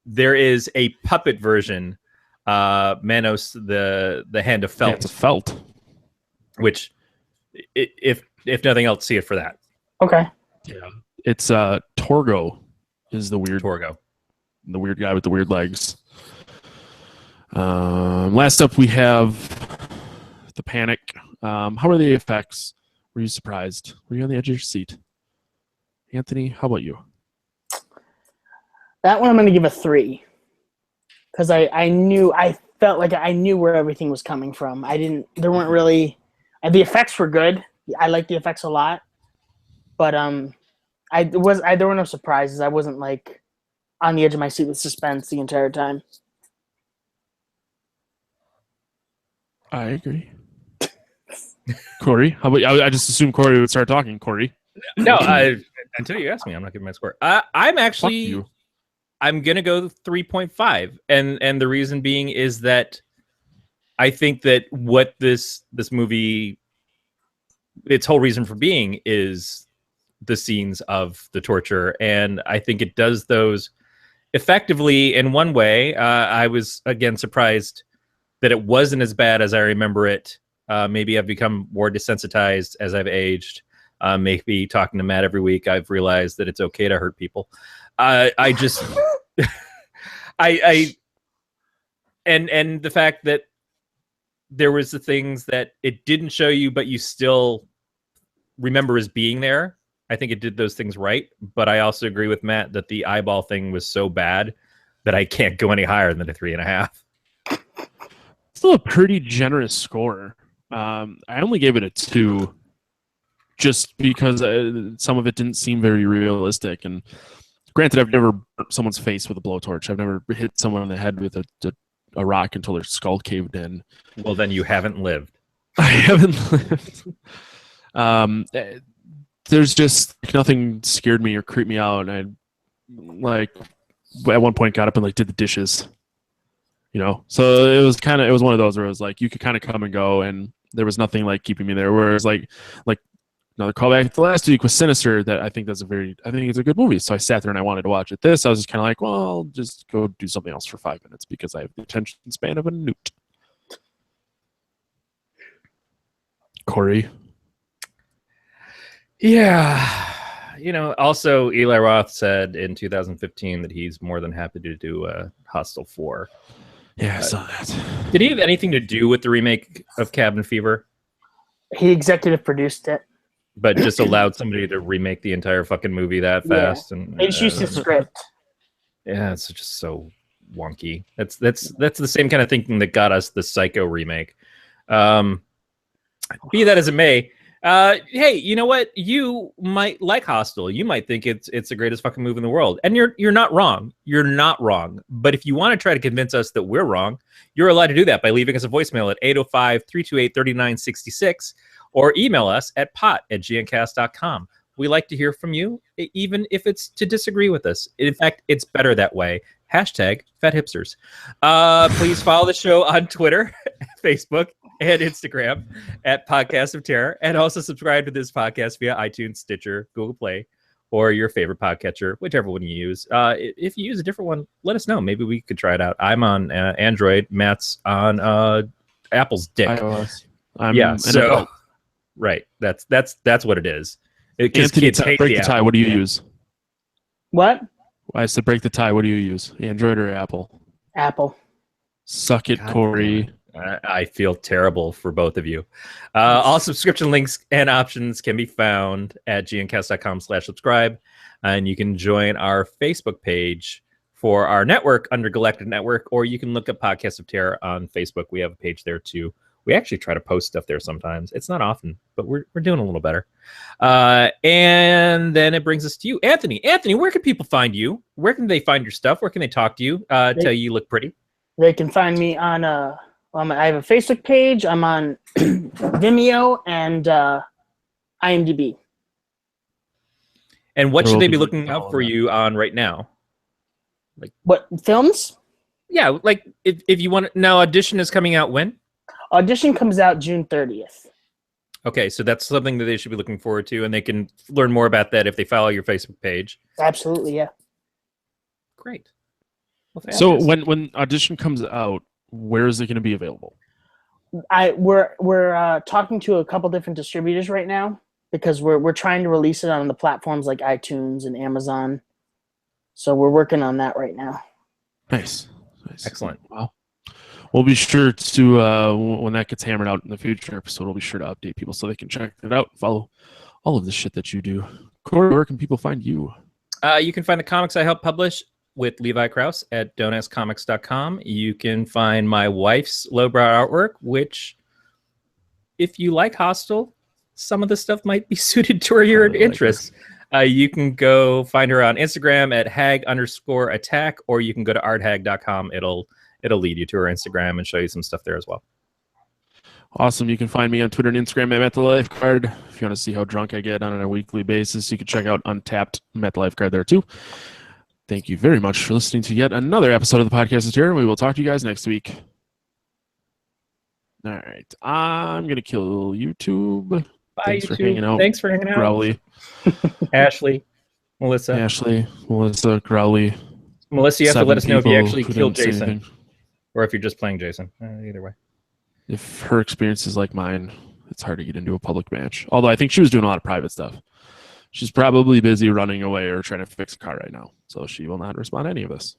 there is a puppet version, Manos, the Hand of Felt. Yeah, it's a felt. Which, if nothing else, see it for that. Okay. Yeah. It's Torgo is the weird guy with the weird legs. Last up we have the panic. How were the effects? Were you surprised? Were you on the edge of your seat? Anthony, how about you? That one I'm going to give a 3 because I felt like I knew where everything was coming from. There weren't really, the effects were good. I liked the effects a lot, but there were no surprises. I wasn't like on the edge of my seat with suspense the entire time. I agree. Corey, how about you? I just assumed Corey would start talking. Corey. No, until you ask me, I'm not giving my score. I'm actually, Fuck you. I'm gonna go 3.5, and the reason being is that I think that what this movie, its whole reason for being is the scenes of the torture, and I think it does those effectively in one way. I was again surprised that it wasn't as bad as I remember it. Maybe I've become more desensitized as I've aged. Maybe talking to Matt every week, I've realized that it's okay to hurt people. I just, and the fact that there was the things that it didn't show you, but you still remember as being there. I think it did those things right. But I also agree with Matt that the eyeball thing was so bad that I can't go any higher than a 3.5. Still a pretty generous score. I only gave it a 2 just because some of it didn't seem very realistic. And granted, I've never burnt someone's face with a blowtorch. I've never hit someone in the head with a rock until their skull caved in. Well, then you haven't lived. I haven't lived. There's just nothing scared me or creeped me out. And I at one point got up and did the dishes. So it was one of those where it was like you could kind of come and go, and there was nothing keeping me there. Whereas like another callback to last week was Sinister, that I think it's a good movie. So I sat there and I wanted to watch it. I was just kind of like, well, I'll just go do something else for 5 minutes because I have the attention span of a newt. Corey. Yeah. Also Eli Roth said in 2015 that he's more than happy to do Hostel 4. Yeah, I saw that. Did he have anything to do with the remake of Cabin Fever? He executive produced it. But just allowed somebody to remake the entire fucking movie that fast? Yeah. And They just used the script. Yeah, it's just so wonky. That's the same kind of thinking that got us the Psycho remake. Be that as it may, hey, you know what? You might like Hostel. You might think it's the greatest fucking movie in the world, and you're not wrong. You're not wrong. But if you want to try to convince us that we're wrong, you're allowed to do that by leaving us a voicemail at 805-328-3966 or email us at pot@gncast.com. We like to hear from you, even if it's to disagree with us. In fact, it's better that way. #FatHipsters. Please follow the show on Twitter, Facebook, and Instagram at Podcast of Terror, and also subscribe to this podcast via iTunes, Stitcher, Google Play, or your favorite podcatcher, whichever one you use. If you use a different one, let us know. Maybe we could try it out. I'm on Android. Matt's on Apple's dick. iOS. So right, that's what it is. Anthony, break the tie. What do you use? What? I said break the tie. What do you use? Android or Apple? Apple. Suck it, Corey. I feel terrible for both of you. All subscription links and options can be found at gncast.com/subscribe. And you can join our Facebook page for our network under Galactic Network, or you can look up Podcast of Terror on Facebook. We have a page there too. We actually try to post stuff there sometimes. It's not often, but we're doing a little better. And then it brings us to you, Anthony. Anthony, where can people find you? Where can they find your stuff? Where can they talk to you? Tell you look pretty. They can find me on I have a Facebook page. I'm on Vimeo and IMDb. And what should they be looking out for you on right now? What films? Yeah, if you want. Now, Audition is coming out when? Audition comes out June 30th. Okay, so that's something that they should be looking forward to, and they can learn more about that if they follow your Facebook page. Absolutely, yeah. Great. Well, so when Audition comes out, where is it going to be available? We're talking to a couple different distributors right now because we're trying to release it on the platforms like iTunes and Amazon. So we're working on that right now. Nice. Excellent. Wow. we'll be sure to when that gets hammered out in the future episode, we'll be sure to update people so they can check it out, follow all of the shit that you do. Corey, where can people find you? You can find the comics I help publish with Levi Krause at don'taskcomics.com. You can find my wife's lowbrow artwork, which, if you like Hostel, some of the stuff might be suited to your interests. You can go find her on Instagram at hag_attack, or you can go to arthag.com. It'll lead you to her Instagram and show you some stuff there as well. Awesome. You can find me on Twitter and Instagram at MetLifeCard. If you want to see how drunk I get on a weekly basis, you can check out Untapped MetLifeCard there too. Thank you very much for listening to yet another episode of the podcast here. We will talk to you guys next week. All right. I'm going to kill YouTube. Bye, Thanks YouTube. for hanging out. Thanks for hanging out. Growly. Melissa, Growly. Melissa, you have to let us know if you actually killed say Jason, anything. or if you're just playing Jason. Either way. If her experience is like mine, it's hard to get into a public match. Although I think she was doing a lot of private stuff. She's probably busy running away or trying to fix a car right now, so she will not respond to any of this.